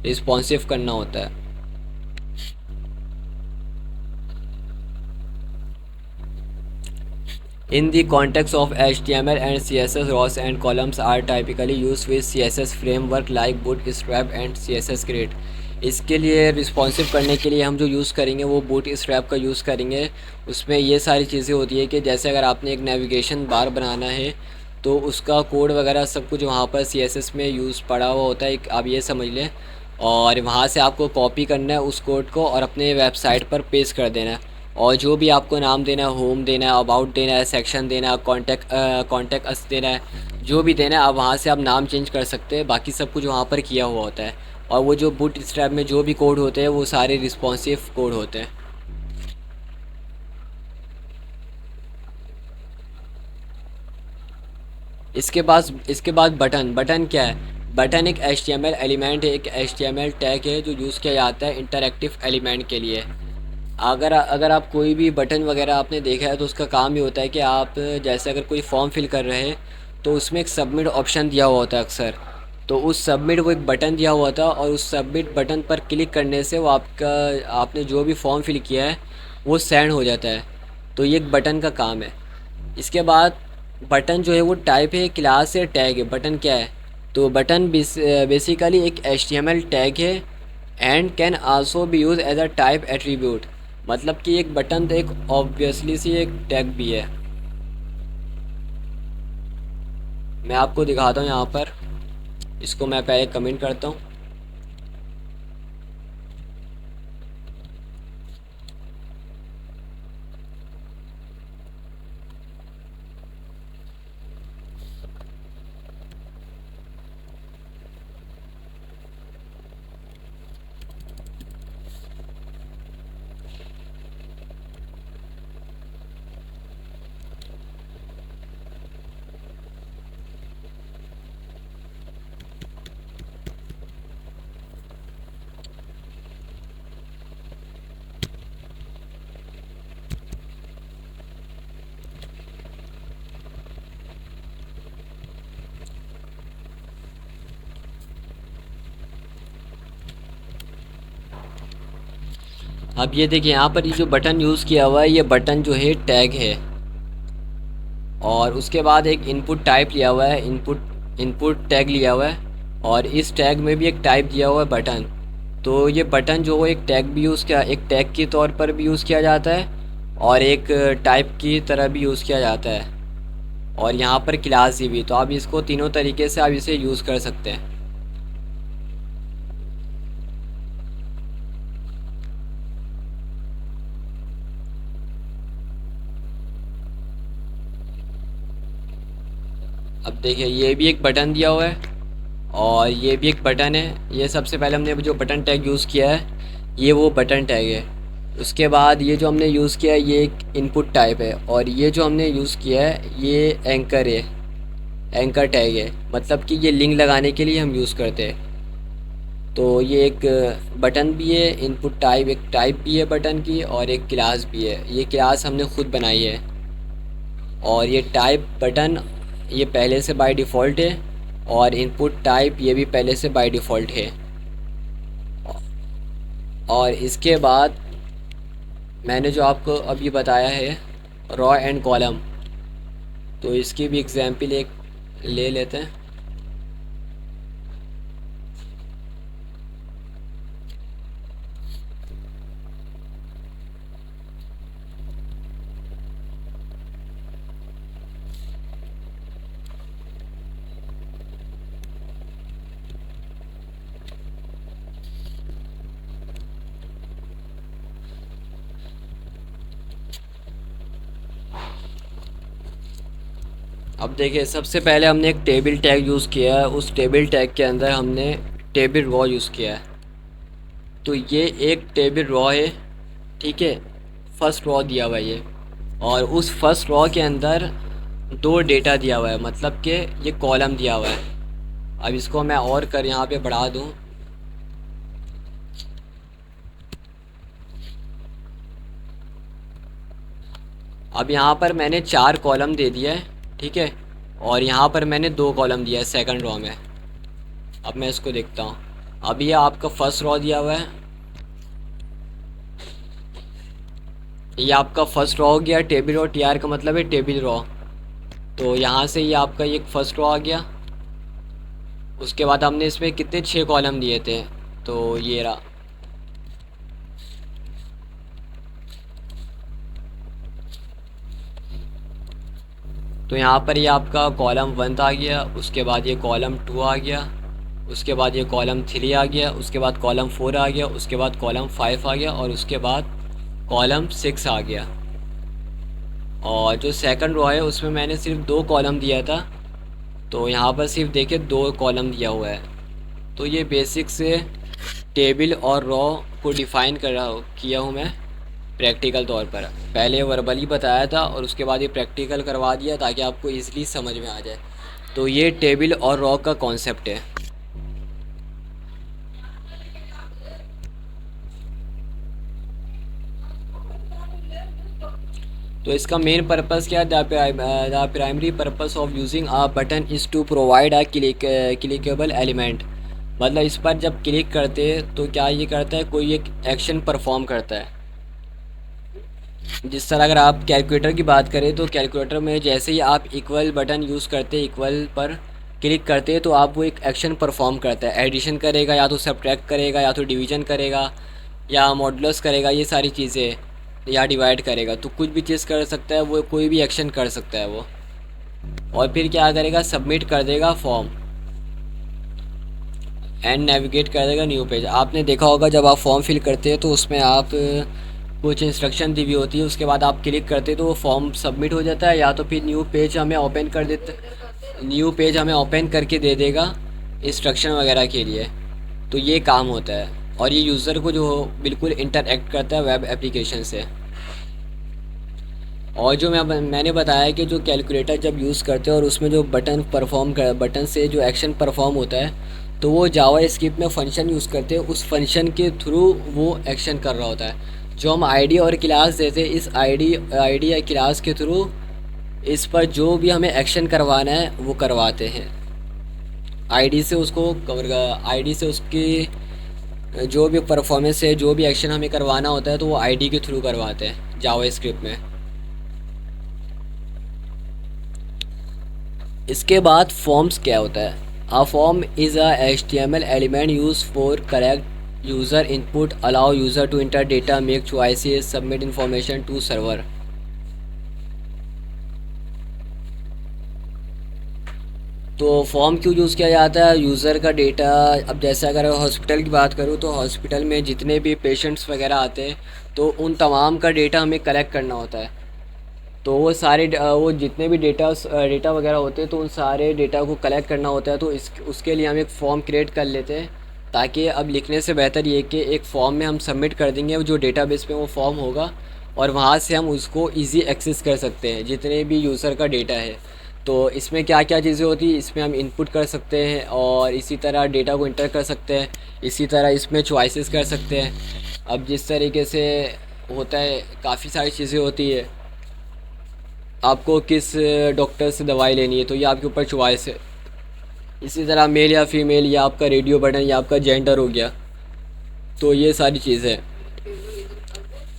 S1: रिस्पॉन्सिव करना होता है। In the context of HTML and CSS, rows and columns are typically used with CSS framework like Bootstrap and CSS Grid। इसके लिए रिस्पॉन्सिव करने के लिए हम जो यूज़ करेंगे वो बूटस्ट्रैप का यूज़ करेंगे। उसमें ये सारी चीज़ें होती है कि जैसे अगर आपने एक नेविगेशन बार बनाना है तो उसका कोड वगैरह सब कुछ वहाँ पर CSS में यूज़ पड़ा हुआ होता है, आप ये समझ लें। और वहाँ से आपको कॉपी करना है उस कोड को और अपने वेबसाइट पर पेस्ट कर देना है। और जो भी आपको नाम देना है, होम देना है, अबाउट देना है, सेक्शन देना है, कॉन्टैक्ट अस देना है, जो भी देना है आप वहाँ से आप नाम चेंज कर सकते हैं। बाकी सब कुछ वहाँ पर किया हुआ होता है। और वो जो बूटस्ट्रैप में जो भी कोड होते हैं वो सारे रिस्पॉन्सिव कोड होते हैं। इसके बाद बटन क्या है? बटन एक HTML एलिमेंट है, एक HTML टैग है जो यूज़ किया जाता है इंटरैक्टिव एलिमेंट के लिए। अगर अगर आप कोई भी बटन वगैरह आपने देखा है तो उसका काम ये होता है कि आप जैसे अगर कोई फॉर्म फिल कर रहे हैं तो उसमें एक सबमिट ऑप्शन दिया हुआ होता है अक्सर। तो उस सबमिट वो एक बटन दिया हुआ था और उस सबमिट बटन पर क्लिक करने से वो आपने जो भी फॉर्म फिल किया है वो सेंड हो जाता है। तो ये एक बटन का काम है। इसके बाद बटन जो है वो टाइप है, क्लास है, टैग है। बटन क्या है? तो बटन बेसिकली एक HTML टैग है and can also be use as a type attribute. मतलब कि एक बटन तो एक ऑब्वियसली सी एक टैग भी है। मैं आपको दिखाता हूँ यहाँ पर, इसको मैं पहले कमेंट करता हूँ। अब ये देखिए यहाँ पर ये जो बटन यूज़ किया हुआ है, ये बटन जो है टैग है। और उसके बाद एक इनपुट टाइप लिया हुआ है, इनपुट टैग लिया हुआ है। और इस टैग में भी एक टाइप दिया हुआ है बटन। तो ये बटन जो है एक टैग भी यूज़ किया, एक टैग के तौर पर भी यूज़ किया जाता है और एक टाइप की तरह भी यूज़ किया जाता है। और यहाँ पर क्लास भी, तो आप इसको तीनों तरीके से आप इसे यूज़ कर सकते हैं। अब देखिए ये भी एक बटन दिया हुआ है और ये भी एक बटन है। ये सबसे पहले हमने जो बटन टैग यूज़ किया है, ये वो बटन टैग है। उसके बाद ये जो हमने यूज़ किया है, ये एक इनपुट टाइप है। और ये जो हमने यूज़ किया है, ये एंकर है, एंकर टैग है। मतलब कि ये लिंक लगाने के लिए हम यूज़ करते हैं। तो ये एक बटन भी है, इनपुट टाइप, एक टाइप भी है बटन की, और एक क्लास भी है। ये क्लास हमने खुद बनाई है। और ये टाइप बटन ये पहले से बाय डिफ़ॉल्ट है, और इनपुट टाइप ये भी पहले से बाय डिफ़ॉल्ट है। और इसके बाद मैंने जो आपको अभी बताया है रॉ एंड कॉलम, तो इसकी भी एग्जाम्पल एक ले लेते हैं। अब देखिए सबसे पहले हमने एक टेबल टैग यूज़ किया है। उस टेबल टैग के अंदर हमने टेबल रॉ यूज़ किया है। तो ये एक टेबल रॉ है, ठीक है, फर्स्ट रॉ दिया हुआ है ये। और उस फर्स्ट रॉ के अंदर दो डेटा दिया हुआ है, मतलब कि ये कॉलम दिया हुआ है। अब इसको मैं और कर यहाँ पे बढ़ा दूँ। अब यहाँ पर मैंने 4 कॉलम दे दिया है, ठीक है। और यहाँ पर मैंने 2 कॉलम दिया है सेकंड रॉ में। अब मैं इसको देखता हूँ। अब ये आपका फर्स्ट रॉ दिया हुआ है, ये आपका फर्स्ट रॉ हो गया। टेबल रॉ, टी आर का मतलब है टेबल रॉ। तो यहाँ से ये आपका ये फर्स्ट रॉ आ गया। उसके बाद हमने इसमें कितने 6 कॉलम दिए थे, तो ये रहा। तो यहाँ पर ये आपका कॉलम 1 आ गया, उसके बाद ये कॉलम 2 आ गया, उसके बाद ये कॉलम 3 आ गया, उसके बाद कॉलम 4 आ गया, उसके बाद कॉलम 5 आ गया, और उसके बाद कॉलम 6 आ गया। और जो सेकंड रो है उसमें मैंने सिर्फ 2 कॉलम दिया था, तो यहाँ पर सिर्फ देखिए 2 कॉलम दिया हुआ है। तो ये बेसिक से टेबल और रॉ को डिफ़ाइन कर रहा किया हूँ मैं प्रैक्टिकल तौर पर। पहले वर्बली बताया था और उसके बाद ये प्रैक्टिकल करवा दिया ताकि आपको ईज़िली समझ में आ जाए। तो ये टेबल और रॉ का कॉन्सेप्ट है। तो इसका मेन पर्पस क्या है? The primary purpose of using a button is to provide a clickable element. मतलब इस पर जब क्लिक करते हैं तो क्या ये करता है, कोई एक एक्शन परफॉर्म करता है। जिस तरह अगर आप कैलकुलेटर की बात करें तो कैलकुलेटर में जैसे ही आप इक्वल बटन यूज़ करते हैं, इक्वल पर क्लिक करते हैं, तो आप वो एक एक्शन परफॉर्म करता है। एडिशन करेगा, या तो सब्ट्रैक्ट करेगा, या तो डिवीज़न करेगा, या मॉडुलस करेगा, ये सारी चीज़ें, या डिवाइड करेगा। तो कुछ भी चीज़ कर सकता है वो, कोई भी एक्शन कर सकता है वो। और फिर क्या करेगा, सबमिट कर देगा फॉर्म एंड नेविगेट कर देगा न्यू पेज। आपने देखा होगा जब आप फॉर्म फिल करते हैं तो उसमें आप कुछ इंस्ट्रक्शन दी हुई होती है, उसके बाद आप क्लिक करते हैं तो वो फॉर्म सबमिट हो जाता है, या तो फिर न्यू पेज हमें ओपन कर देते, न्यू पेज हमें ओपन करके दे देगा इंस्ट्रक्शन वगैरह के लिए। तो ये काम होता है, और ये यूज़र को जो बिल्कुल इंटरएक्ट करता है वेब एप्लीकेशन से। और जो मैंने बताया कि जो कैलकुलेटर जब यूज़ करते हैं और उसमें जो बटन से जो एक्शन परफॉर्म होता है, तो वो जावा स्क्रिप्ट में फंक्शन यूज़ करते हैं, उस फंक्शन के थ्रू वो एक्शन कर रहा होता है। जो हम आईडी और क्लास देते हैं, इस आईडी या क्लास के थ्रू इस पर जो भी हमें एक्शन करवाना है वो करवाते हैं। आईडी से उसको आईडी से उसकी जो भी परफॉर्मेंस है, जो भी एक्शन हमें करवाना होता है तो वो आईडी के थ्रू करवाते हैं जावास्क्रिप्ट में। इसके बाद फॉर्म्स क्या होता है? A form is a HTML element use for correct user input, allow user to enter data, make choices, submit information to server. तो फॉर्म क्यों यूज़ किया जाता है? यूज़र का डेटा, अब जैसे अगर हॉस्पिटल की बात करूँ तो हॉस्पिटल में जितने भी पेशेंट्स वगैरह आते हैं तो उन तमाम का डेटा हमें कलेक्ट करना होता है। तो वो सारे वो जितने भी डेटा वगैरह होते हैं तो उन सारे डेटा को कलेक्ट करना होता है। तो इस उसके लिए हम एक फ़ॉर्म क्रिएट कर लेते हैं, ताकि अब लिखने से बेहतर ये कि एक फ़ॉर्म में हम सबमिट कर देंगे जो डेटाबेस पे वो फॉर्म होगा, और वहाँ से हम उसको इजी एक्सेस कर सकते हैं जितने भी यूज़र का डेटा है। तो इसमें क्या क्या चीज़ें होती हैं, इसमें हम इनपुट कर सकते हैं और इसी तरह डेटा को इंटर कर सकते हैं, इसी तरह इसमें चॉइसेस कर सकते हैं। अब जिस तरीके से होता है, काफ़ी सारी चीज़ें होती है, आपको किस डॉक्टर से दवाई लेनी है तो ये आपके ऊपर चॉइस है। इसी तरह मेल या फीमेल, या आपका रेडियो बटन, या आपका जेंडर हो गया, तो ये सारी चीज़ें।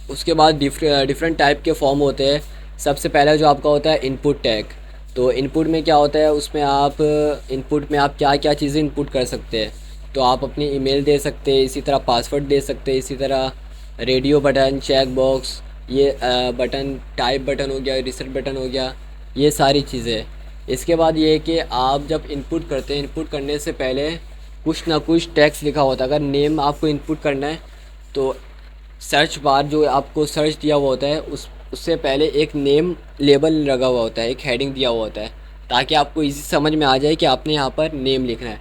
S1: उसके बाद डिफरेंट टाइप के फॉर्म होते हैं। सबसे पहला जो आपका होता है इनपुट टैग। तो इनपुट में क्या होता है, उसमें आप इनपुट में आप क्या क्या चीज़ें इनपुट कर सकते हैं। तो आप अपनी ईमेल दे सकते हैं, इसी तरह पासवर्ड दे सकते हैं, इसी तरह रेडियो बटन, चेक बॉक्स, ये बटन, टाइप बटन हो गया, रिसेट बटन हो गया, ये सारी चीज़ें। इसके बाद ये है कि आप जब इनपुट करते हैं, इनपुट करने से पहले कुछ ना कुछ टेक्स्ट लिखा होता है। अगर नेम आपको इनपुट करना है तो सर्च बार जो आपको सर्च दिया हुआ होता है उससे पहले एक नेम लेबल लगा हुआ होता है, एक हेडिंग दिया हुआ होता है, ताकि आपको इजी समझ में आ जाए कि आपने यहाँ पर नेम लिखना है।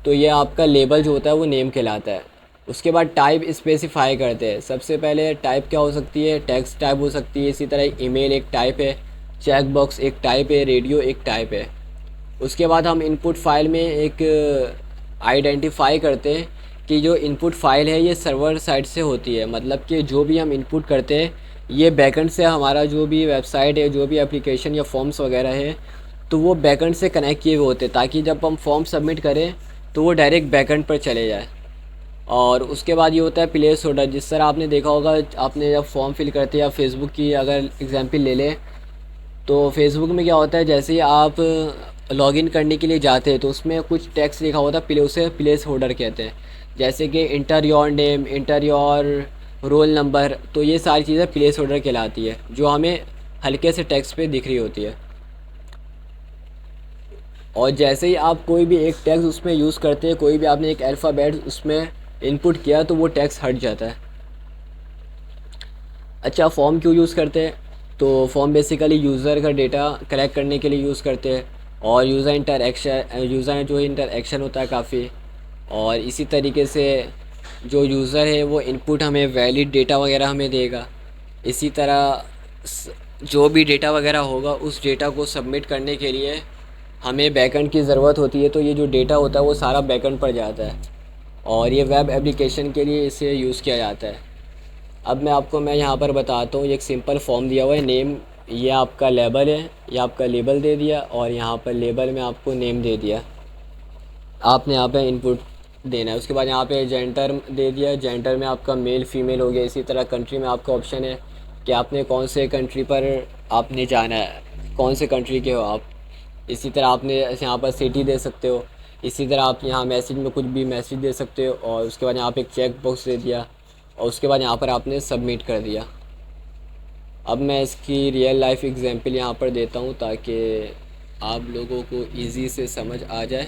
S1: तो ये आपका लेबल जो होता है वो नेम कहलाता है। उसके बाद टाइप स्पेसिफाई करते हैं। सबसे पहले टाइप क्या हो सकती है, टेक्स्ट टाइप हो सकती है, इसी तरह ईमेल एक टाइप है, चेक बॉक्स एक टाइप है, रेडियो एक टाइप है। उसके बाद हम इनपुट फाइल में एक आइडेंटिफाई करते हैं कि जो इनपुट फाइल है ये सर्वर साइड से होती है, मतलब कि जो भी हम इनपुट करते हैं ये बैकएंड से, हमारा जो भी वेबसाइट है, जो भी एप्लीकेशन या फॉर्म्स वगैरह है, तो वो बैकएंड से कनेक्ट किए हुए होते हैं, ताकि जब हम फॉर्म सबमिट करें तो वो डायरेक्ट बैकएंड पर चले जाए। और उसके बाद ये होता है प्लेस होल्डर। जिस तरह आपने देखा होगा, आपने जब फॉर्म फिल करते हैं, या फेसबुक की अगर एग्जांपल ले लें, तो फेसबुक में क्या होता है, जैसे ही आप लॉगिन करने के लिए जाते हैं तो उसमें कुछ टेक्स्ट लिखा होता है, उसे प्लेस होल्डर कहते हैं। जैसे कि inter your name, inter your roll number, तो ये सारी चीज़ें प्लेस होल्डर कहलाती है, जो हमें हल्के से टेक्स्ट पे दिख रही होती है। और जैसे ही आप कोई भी एक टेक्स्ट उसमें यूज़ करते हैं, कोई भी आपने एक अल्फ़ाबेट उसमें इनपुट किया, तो वो टेक्स्ट हट जाता है। अच्छा, फॉर्म क्यों यूज़ करते हैं? तो फॉर्म बेसिकली यूज़र का डेटा कलेक्ट करने के लिए यूज़ करते हैं, और यूज़र जो इंटरेक्शन होता है काफ़ी। और इसी तरीके से जो यूज़र है वो इनपुट हमें वैलिड डेटा वगैरह हमें देगा। इसी तरह जो भी डेटा वगैरह होगा उस डेटा को सबमिट करने के लिए हमें बैकएंड की ज़रूरत होती है। तो ये जो डेटा होता है वो सारा बैकएंड पर जाता है, और ये वेब एप्लीकेशन के लिए इसे यूज़ किया जाता है। अब मैं यहाँ पर बताता हूँ। एक सिंपल फॉर्म दिया हुआ है, नेम, ये आपका लेबल है, ये आपका लेबल दे दिया, और यहाँ पर लेबल में आपको नेम दे दिया, आपने यहाँ पे इनपुट देना है। उसके बाद यहाँ पे जेंडर दे दिया, जेंडर में आपका मेल फीमेल हो गया। इसी तरह कंट्री में आपका ऑप्शन है कि आपने कौन से कंट्री पर आपने जाना है, कौन से कंट्री के हो आप। इसी तरह आपने यहाँ पर सिटी दे सकते हो। इसी तरह आप यहाँ मैसेज में कुछ भी मैसेज दे सकते हो, और उसके बाद यहाँ पे एक चेक बॉक्स दे दिया, और उसके बाद यहाँ पर आपने सबमिट कर दिया। अब मैं इसकी रियल लाइफ एग्जांपल यहाँ पर देता हूँ, ताकि आप लोगों को ईज़ी से समझ आ जाए।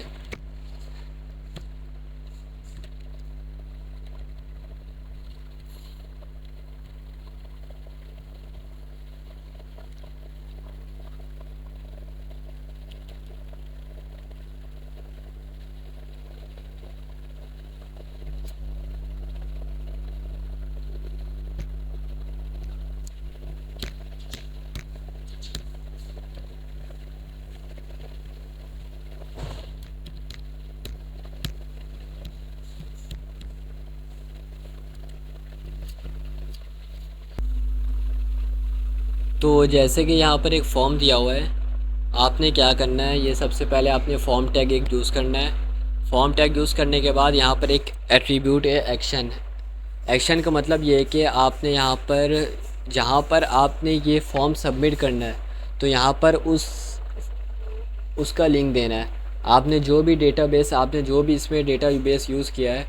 S1: तो जैसे कि यहाँ पर एक फॉर्म दिया हुआ है, आपने क्या करना है, ये सबसे पहले आपने फॉर्म टैग एक यूज़ करना है। फॉर्म टैग यूज़ करने के बाद यहाँ पर एक एट्रीब्यूट है एक्शन। एक्शन का मतलब ये है कि आपने यहाँ पर जहाँ पर आपने ये फॉर्म सबमिट करना है तो यहाँ पर उसका लिंक देना है। आपने जो भी डेटाबेस आपने जो भी इसमें डेटाबेस यूज़ किया है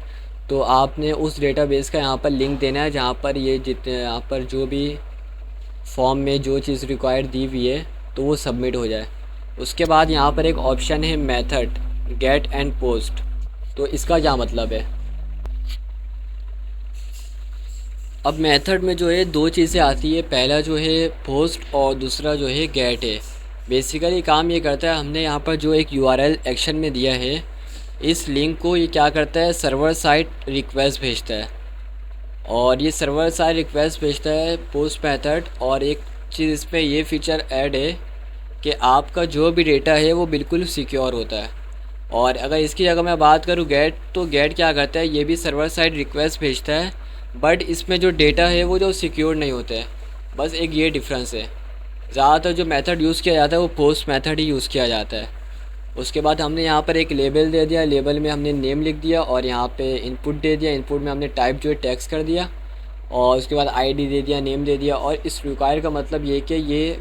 S1: तो आपने उस डेटाबेस का यहाँ पर लिंक देना है, जहाँ पर ये जितने यहाँ पर जो भी फॉर्म में जो चीज़ रिक्वायर्ड दी हुई है तो वो सबमिट हो जाए। उसके बाद यहाँ पर एक ऑप्शन है मेथड गेट एंड पोस्ट। तो इसका क्या मतलब है? अब मेथड में जो है दो चीज़ें आती है, पहला जो है पोस्ट और दूसरा जो है गेट है। बेसिकली काम ये करता है, हमने यहाँ पर जो एक यूआरएल एक्शन में दिया है इस लिंक को ये क्या करता है, सर्वर साइड रिक्वेस्ट भेजता है और ये सर्वर साइड रिक्वेस्ट भेजता है पोस्ट मेथड। और एक चीज़ इसमें ये फीचर ऐड है कि आपका जो भी डेटा है वो बिल्कुल सिक्योर होता है। और अगर इसकी जगह मैं बात करूँ गेट, तो गेट क्या करता है, ये भी सर्वर साइड रिक्वेस्ट भेजता है बट इसमें जो डेटा है वो जो सिक्योर नहीं होता है। बस एक ये डिफरेंस है। ज़्यादातर जो मेथड यूज़ किया जाता है वो पोस्ट मेथड ही यूज़ किया जाता है। उसके बाद हमने यहाँ पर एक लेबल दे दिया, लेबल में हमने नेम लिख दिया और यहाँ पे इनपुट दे दिया, इनपुट में हमने टाइप जो है टेक्स्ट कर दिया और उसके बाद आईडी दे दिया, नेम दे दिया। और इस रिक्वायर का मतलब ये कि ये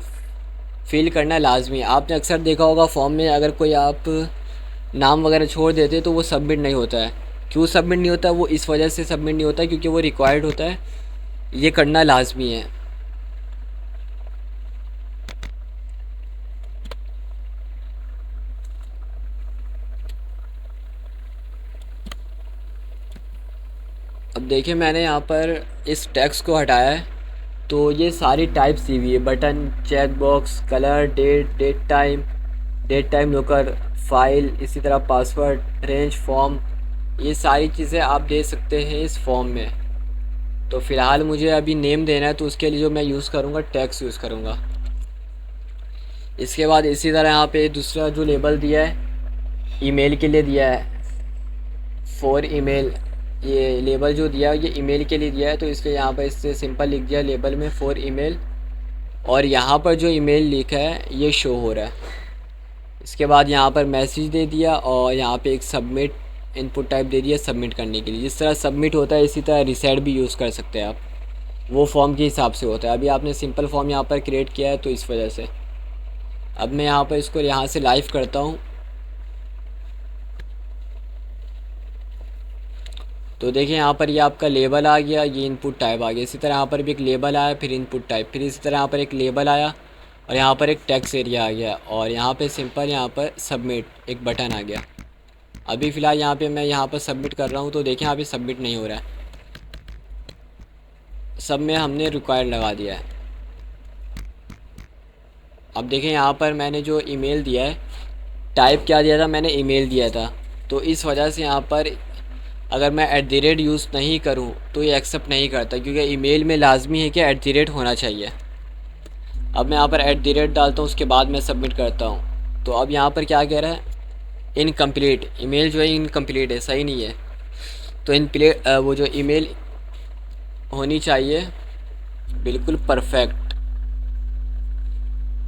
S1: फिल करना लाजमी है। आपने अक्सर देखा होगा फॉर्म में अगर कोई आप नाम वगैरह छोड़ देते तो वो सबमिट नहीं होता है। क्यों सबमिट नहीं होता? वो इस वजह से सबमिट नहीं होता क्योंकि वो रिक्वायर्ड होता है, ये करना लाजमी है। अब देखिए मैंने यहाँ पर इस टेक्स्ट को हटाया है तो ये सारी टाइप्स दी हुई है, button, check box, colour, date time local, file, इसी तरह पासवर्ड, रेंज, फॉर्म, ये सारी चीज़ें आप दे सकते हैं इस फॉर्म में। तो फ़िलहाल मुझे अभी नेम देना है तो उसके लिए जो मैं यूज़ करूँगा टेक्स्ट यूज़ करूँगा। इसके बाद इसी तरह यहाँ पे दूसरा जो लेबल दिया है ईमेल के लिए दिया है, फॉर ईमेल, ये लेबल जो दिया है ये ईमेल के लिए दिया है तो इसलिए यहाँ पर इससे सिंपल लिख दिया लेबल में फॉर ईमेल और यहाँ पर जो ईमेल लिखा है ये शो हो रहा है। इसके बाद यहाँ पर मैसेज दे दिया और यहाँ पे एक सबमिट इनपुट टाइप दे दिया सबमिट करने के लिए। जिस तरह सबमिट होता है इसी तरह रीसेट भी यूज़ कर सकते हैं आप, वो फॉर्म के हिसाब से होता है। अभी आपने सिंपल फॉर्म यहाँ पर क्रिएट किया है तो इस वजह से। अब मैं यहाँ पर इसको यहाँ से लाइव करता हूँ तो देखिए यहाँ पर ये आपका लेबल आ गया, ये इनपुट टाइप आ गया। इसी तरह यहाँ पर भी एक लेबल आया, फिर इनपुट टाइप, फिर इसी तरह यहाँ पर एक लेबल आया और यहाँ पर एक टेक्स्ट एरिया आ गया और यहाँ पे सिंपल यहाँ पर सबमिट एक बटन आ गया। अभी फ़िलहाल यहाँ पे मैं यहाँ पर सबमिट कर रहा हूँ तो देखिए यहाँ पे सबमिट नहीं हो रहा है, सब में हमने रिक्वायर्ड लगा दिया है। अब देखें यहाँ पर मैंने जो ईमेल दिया है, टाइप क्या दिया था मैंने, ईमेल दिया था, तो इस वजह से यहाँ पर अगर मैं @ यूज़ नहीं करूँ तो ये एक्सेप्ट नहीं करता क्योंकि ईमेल में लाजमी है कि @ होना चाहिए। अब मैं यहाँ पर @ डालता हूँ, उसके बाद मैं सबमिट करता हूँ तो अब यहाँ पर क्या कह रहा है, इनकम्प्लीट, ईमेल जो है इनकम्प्लीट है, सही नहीं है। तो वो जो ईमेल होनी चाहिए बिल्कुल परफेक्ट।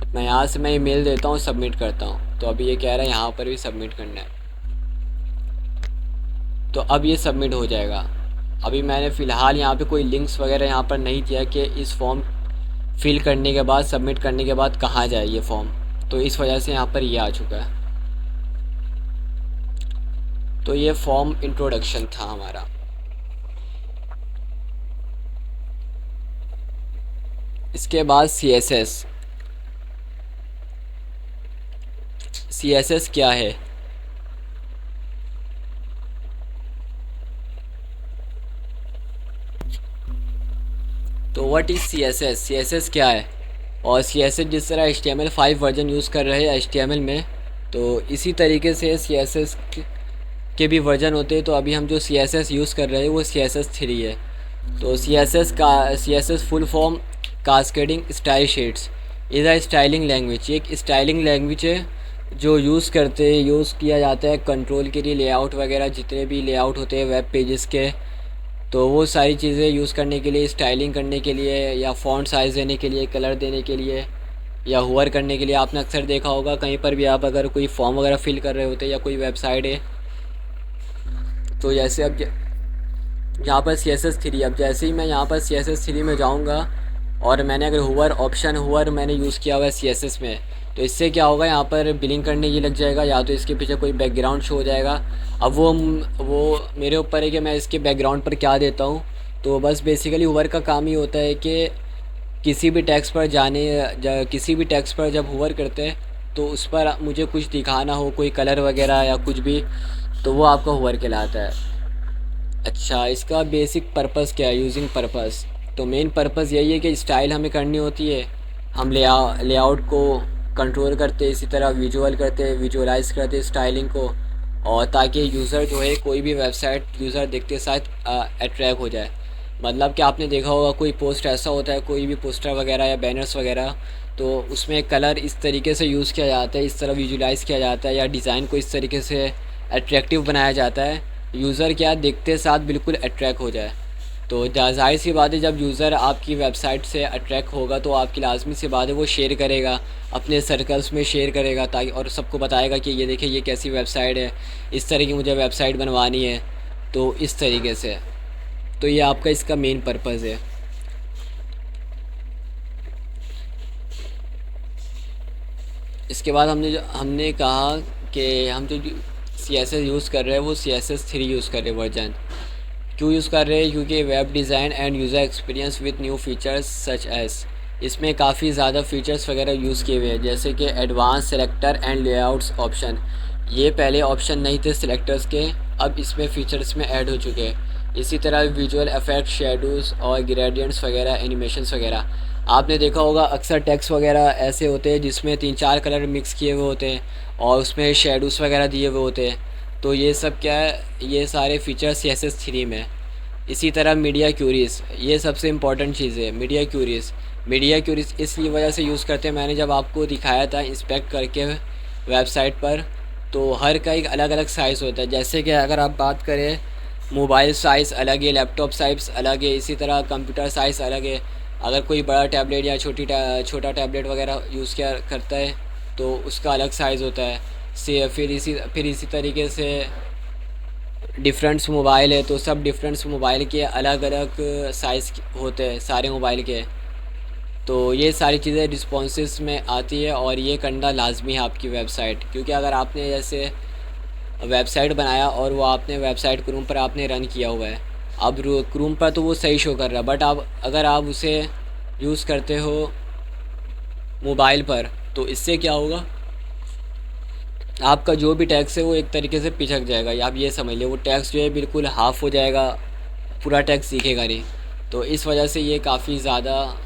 S1: अब मैं यहाँ से मैं ईमेल देता हूँ, सबमिट करता हूँ तो अभी ये कह रहा है यहाँ पर भी सबमिट करना है तो अब ये सबमिट हो जाएगा। अभी मैंने फ़िलहाल यहाँ पे कोई लिंक्स वगैरह यहाँ पर नहीं दिया कि इस फॉर्म फिल करने के बाद सबमिट करने के बाद कहाँ जाए ये फॉर्म, तो इस वजह से यहाँ पर ये आ चुका है। तो ये फॉर्म इंट्रोडक्शन था हमारा। इसके बाद CSS क्या है? तो व्हाट इज़ CSS क्या है? और CSS जिस तरह HTML5 वर्जन यूज़ कर रहे हैं HTML में, तो इसी तरीके से CSS के भी वर्जन होते हैं। तो अभी हम जो CSS यूज़ कर रहे हैं वो CSS3 है। तो CSS full form cascading style sheets is a styling language. एक स्टाइलिंग लैंग्वेज है जो यूज़ किया जाता है कंट्रोल के लिए, लेआउट वगैरह जितने भी लेआउट होते हैं वेब पेजेस के, तो वो सारी चीज़ें यूज़ करने के लिए, स्टाइलिंग करने के लिए या फ़ॉन्ट साइज़ देने के लिए, कलर देने के लिए या हुवर करने के लिए। आपने अक्सर देखा होगा कहीं पर भी आप अगर कोई फॉर्म वगैरह फिल कर रहे होते या कोई वेबसाइट है तो जैसे अब यहाँ पर CSS3, अब जैसे ही मैं यहाँ पर CSS3 में जाऊँगा और मैंने अगर हुवर मैंने यूज़ किया हुआ है CSS में, तो इससे क्या होगा, यहाँ पर बिलिंग करने ये लग जाएगा, या तो इसके पीछे कोई बैकग्राउंड शो हो जाएगा। अब वो मेरे ऊपर है कि मैं इसके बैकग्राउंड पर क्या देता हूँ। तो बस बेसिकली हुवर का काम ही होता है कि किसी भी टैक्स पर किसी भी टैक्स पर जब हुवर करते हैं तो उस पर मुझे कुछ दिखाना हो, कोई कलर वगैरह या कुछ भी, तो वो आपका हुवर कहलाता है। अच्छा, इसका बेसिक पर्पस क्या है, यूजिंग पर्पस। तो मेन पर्पस यही है कि स्टाइल हमें करनी होती है, हम लेआउट को कंट्रोल करते हैं, इसी तरह विजुअलाइज करते हैं स्टाइलिंग को, और ताकि यूज़र जो है कोई भी वेबसाइट यूज़र देखते साथ अट्रैक्ट हो जाए। मतलब कि आपने देखा होगा कोई पोस्ट ऐसा होता है, कोई भी पोस्टर वगैरह या बैनर्स वगैरह, तो उसमें कलर इस तरीके से यूज़ किया जाता है, इस तरह विजुलाइज़ किया जाता है, या डिज़ाइन को इस तरीके से अट्रैक्टिव बनाया जाता है, यूज़र क्या देखते साथ बिल्कुल अट्रैक्ट हो जाए। तो जाहिर सी बात है, जब यूज़र आपकी वेबसाइट से अट्रैक्ट होगा तो आपकी लाजमी सी बात है वो शेयर करेगा, अपने सर्कल्स में शेयर करेगा, ताकि और सबको बताएगा कि ये देखिए ये कैसी वेबसाइट है, इस तरह की मुझे वेबसाइट बनवानी है। तो इस तरीके से, तो ये आपका इसका मेन पर्पज़ है। इसके बाद हमने कहा कि हम जो CSS यूज़ कर रहे हैं वो CSS3 यूज़ कर रहे हैं वर्जन। क्यों यूज़ कर रहे हैं? क्योंकि web design end user experience with new features such as, इसमें काफ़ी ज़्यादा फीचर्स वगैरह यूज़ किए हुए हैं, जैसे कि advance selector and layouts option. ये पहले ऑप्शन नहीं थे सिलेक्टर्स के, अब इसमें फ़ीचर्स में ऐड हो चुके हैं। इसी तरह विजुअल इफेक्ट, शेडोज़ और ग्रेडियंट्स वगैरह, एनिमेशंस वगैरह। आपने देखा होगा अक्सर टेक्स्ट वगैरह ऐसे होते हैं जिसमें 3-4 कलर मिक्स किए हुए होते हैं और उसमें शेडोज़ वगैरह दिए हुए होते हैं। तो ये सब क्या है, ये सारे फीचर्स CSS3 में। इसी तरह मीडिया क्यूरीज, ये सबसे इम्पॉर्टेंट चीज़ है। मीडिया क्यूरीज इसलिए वजह से यूज़ करते हैं, मैंने जब आपको दिखाया था इंस्पेक्ट करके वेबसाइट पर, तो हर का एक अलग अलग साइज़ होता है। जैसे कि अगर आप बात करें, मोबाइल साइज़ अलग है, लैपटॉप साइज़ अलग है, इसी तरह कंप्यूटर साइज़ अलग है। अगर कोई बड़ा टैबलेट या छोटा टैबलेट वगैरह यूज़ किया करता है तो उसका अलग साइज़ होता है। से फिर इसी तरीके से डिफरेंट्स मोबाइल है तो सब डिफरेंट्स मोबाइल के अलग अलग साइज़ होते हैं सारे मोबाइल के। तो ये सारी चीज़ें रिस्पॉन्सेस में आती है और ये करना लाजमी है आपकी वेबसाइट, क्योंकि अगर आपने जैसे वेबसाइट बनाया और वो आपने वेबसाइट क्रोम पर आपने रन किया हुआ है, अब क्रोम पर तो वो सही शो कर रहा है, बट आप अगर आप उसे यूज़ करते हो मोबाइल पर, तो इससे क्या होगा, आपका जो भी टैक्स है वो एक तरीके से पिछक जाएगा, या आप ये समझ लीजिए वो टैक्स जो है बिल्कुल हाफ़ हो जाएगा, पूरा टैक्स दिखेगा नहीं। तो इस वजह से ये काफ़ी ज़्यादा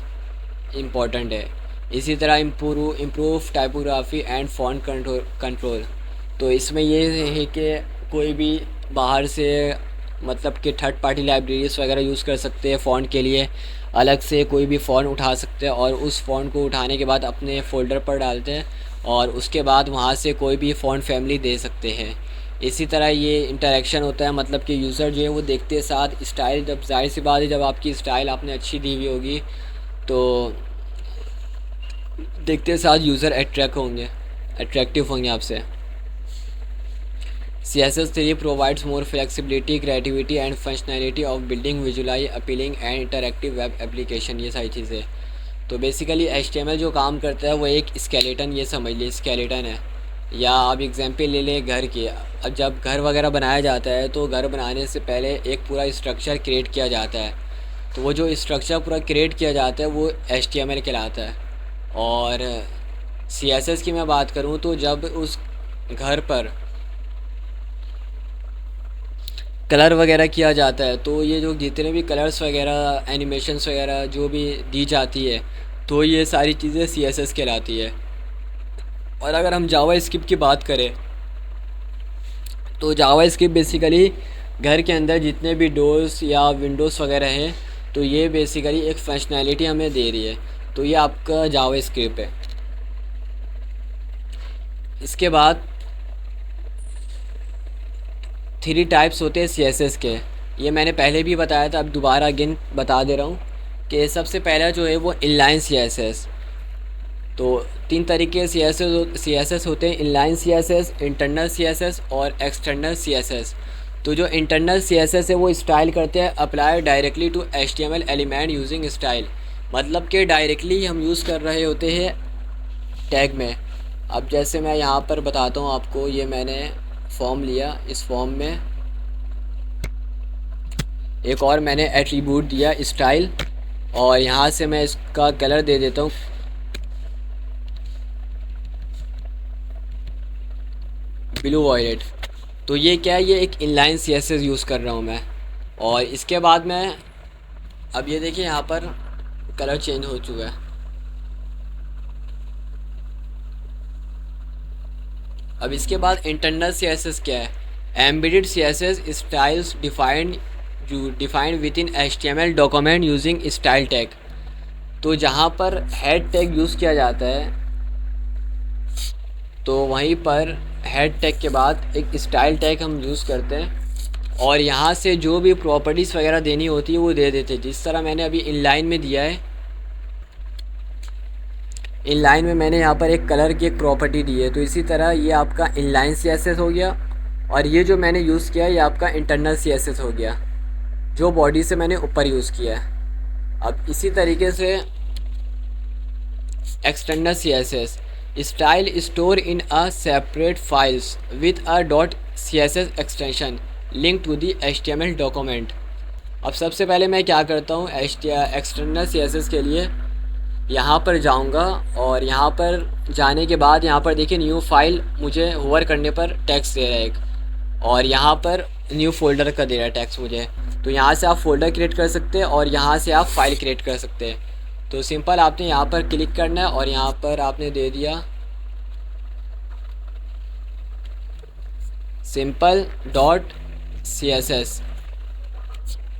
S1: इम्पॉर्टेंट है। इसी तरह improve typography and font control. तो इसमें ये है कि कोई भी बाहर से, मतलब कि थर्ड पार्टी लाइब्रेरीज वगैरह यूज़ कर सकते हैं फ़ॉन्ट के लिए, अलग से कोई भी फ़ॉन्ट उठा सकते हैं और उस फ़ॉन्ट को उठाने के बाद अपने फ़ोल्डर पर डालते हैं और उसके बाद वहाँ से कोई भी फ़ॉन्ट फैमिली दे सकते हैं। इसी तरह ये इंटरेक्शन होता है, मतलब कि यूज़र जो है वो देखते साथ स्टाइल, जब जाहिर सी बात है जब आपकी स्टाइल आपने अच्छी दी हुई होगी तो देखते साथ यूज़र अट्रैक्टिव होंगे आपसे। CSS3 provides more flexibility, creativity and functionality of building visually appealing and interactive web application, ये सारी चीज़ें। तो बेसिकली HTML जो काम करता है वो एक स्केलेटन, ये समझ लीजिए स्केलेटन है। या आप एग्जांपल ले लें घर की, अब जब घर वगैरह बनाया जाता है तो घर बनाने से पहले एक पूरा स्ट्रक्चर क्रिएट किया जाता है, तो वो जो स्ट्रक्चर पूरा क्रिएट किया जाता है वो HTML कहलाता है। और CSS की मैं बात करूँ तो जब उस घर पर कलर वगैरह किया जाता है, तो ये जो जितने भी कलर्स वगैरह, एनिमेशंस वगैरह जो भी दी जाती है, तो ये सारी चीज़ें CSS कहलाती है। और अगर हम जावा स्क्रिप्ट की बात करें तो जावा स्क्रिप्ट बेसिकली घर के अंदर जितने भी डोर्स या विंडोज़ वगैरह हैं, तो ये बेसिकली एक फंक्शनैलिटी हमें दे रही है, तो ये आपका जावा स्क्रिप्ट है। इसके बाद 3 टाइप्स होते हैं CSS के, ये मैंने पहले भी बताया था, अब दोबारा अगेन बता दे रहा हूँ कि सबसे पहला जो है वो इनलाइन CSS। तो 3 तरीके CSS होते हैं, इनलाइन CSS, इंटरनल CSS और एक्सटर्नल CSS। तो जो इंटरनल CSS है वो स्टाइल करते हैं apply directly to HTML element using style, मतलब कि डायरेक्टली हम यूज़ कर रहे होते हैं टैग में। अब जैसे मैं यहाँ पर बताता हूँ आपको, ये मैंने फॉर्म लिया, इस फॉर्म में एक और मैंने एट्रीब्यूट दिया स्टाइल, और यहाँ से मैं इसका कलर दे देता हूँ ब्लू वॉयलेट। तो ये क्या है, ये एक इनलाइन CSS यूज़ कर रहा हूँ मैं। और इसके बाद मैं, अब ये देखिए यहाँ पर कलर चेंज हो चुका है। अब इसके बाद इंटरनल CSS क्या है, embedded CSS styles defined with in HTML document using style tag. तो जहाँ पर हेड टैग यूज़ किया जाता है, तो वहीं पर हेड टैग के बाद एक स्टाइल टैग हम यूज़ करते हैं, और यहाँ से जो भी प्रॉपर्टीज़ वगैरह देनी होती है वो दे देते हैं। जिस तरह मैंने अभी इनलाइन में दिया है, इनलाइन में मैंने यहाँ पर एक कलर की एक प्रॉपर्टी दी है, तो इसी तरह ये आपका इनलाइन CSS हो गया, और ये जो मैंने यूज़ किया है ये आपका इंटरनल CSS हो गया, जो बॉडी से मैंने ऊपर यूज़ किया है। अब इसी तरीके से external CSS style store in a separate files with a .css extension link to the HTML document. अब सबसे पहले मैं क्या करता हूँ, एक्सटर्नल CSS के लिए यहाँ पर जाऊँगा, और यहाँ पर जाने के बाद यहाँ पर देखिए न्यू फाइल मुझे होवर करने पर टेक्स्ट दे रहा है एक, और यहाँ पर न्यू फोल्डर का दे रहा है टेक्स्ट मुझे। तो यहाँ से आप फोल्डर क्रिएट कर सकते हैं और यहाँ से आप फाइल क्रिएट कर सकते हैं। तो सिंपल आपने यहाँ पर क्लिक करना है और यहाँ पर आपने दे दिया simple.css।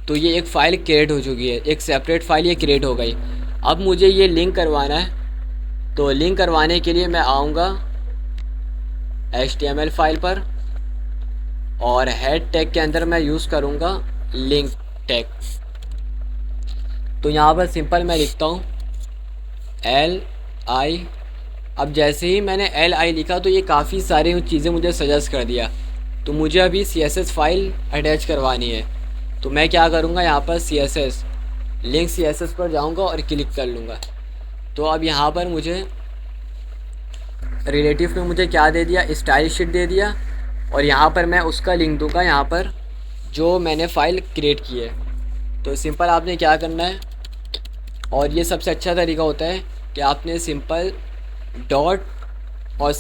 S1: तो ये एक फ़ाइल क्रिएट हो चुकी है, एक सेपरेट फ़ाइल ये क्रिएट हो गई। अब मुझे ये लिंक करवाना है, तो लिंक करवाने के लिए मैं आऊँगा HTML फाइल पर, और हेड टैग के अंदर मैं यूज़ करूँगा लिंक टैग। तो यहाँ पर सिंपल मैं लिखता हूँ LI। अब जैसे ही मैंने LI लिखा तो ये काफ़ी सारी चीज़ें मुझे सजेस्ट कर दिया, तो मुझे अभी CSS फाइल अटैच करवानी है। तो मैं क्या करूँगा, यहाँ पर CSS लिंक CSS पर जाऊँगा और क्लिक कर लूँगा। तो अब यहाँ पर मुझे रिलेटिव में मुझे क्या दे दिया, स्टाइल शीट दे दिया, और यहाँ पर मैं उसका लिंक दूँगा यहाँ पर जो मैंने फ़ाइल क्रिएट की है। तो सिंपल आपने क्या करना है, और ये सबसे अच्छा तरीका होता है कि आपने सिंपल डॉट और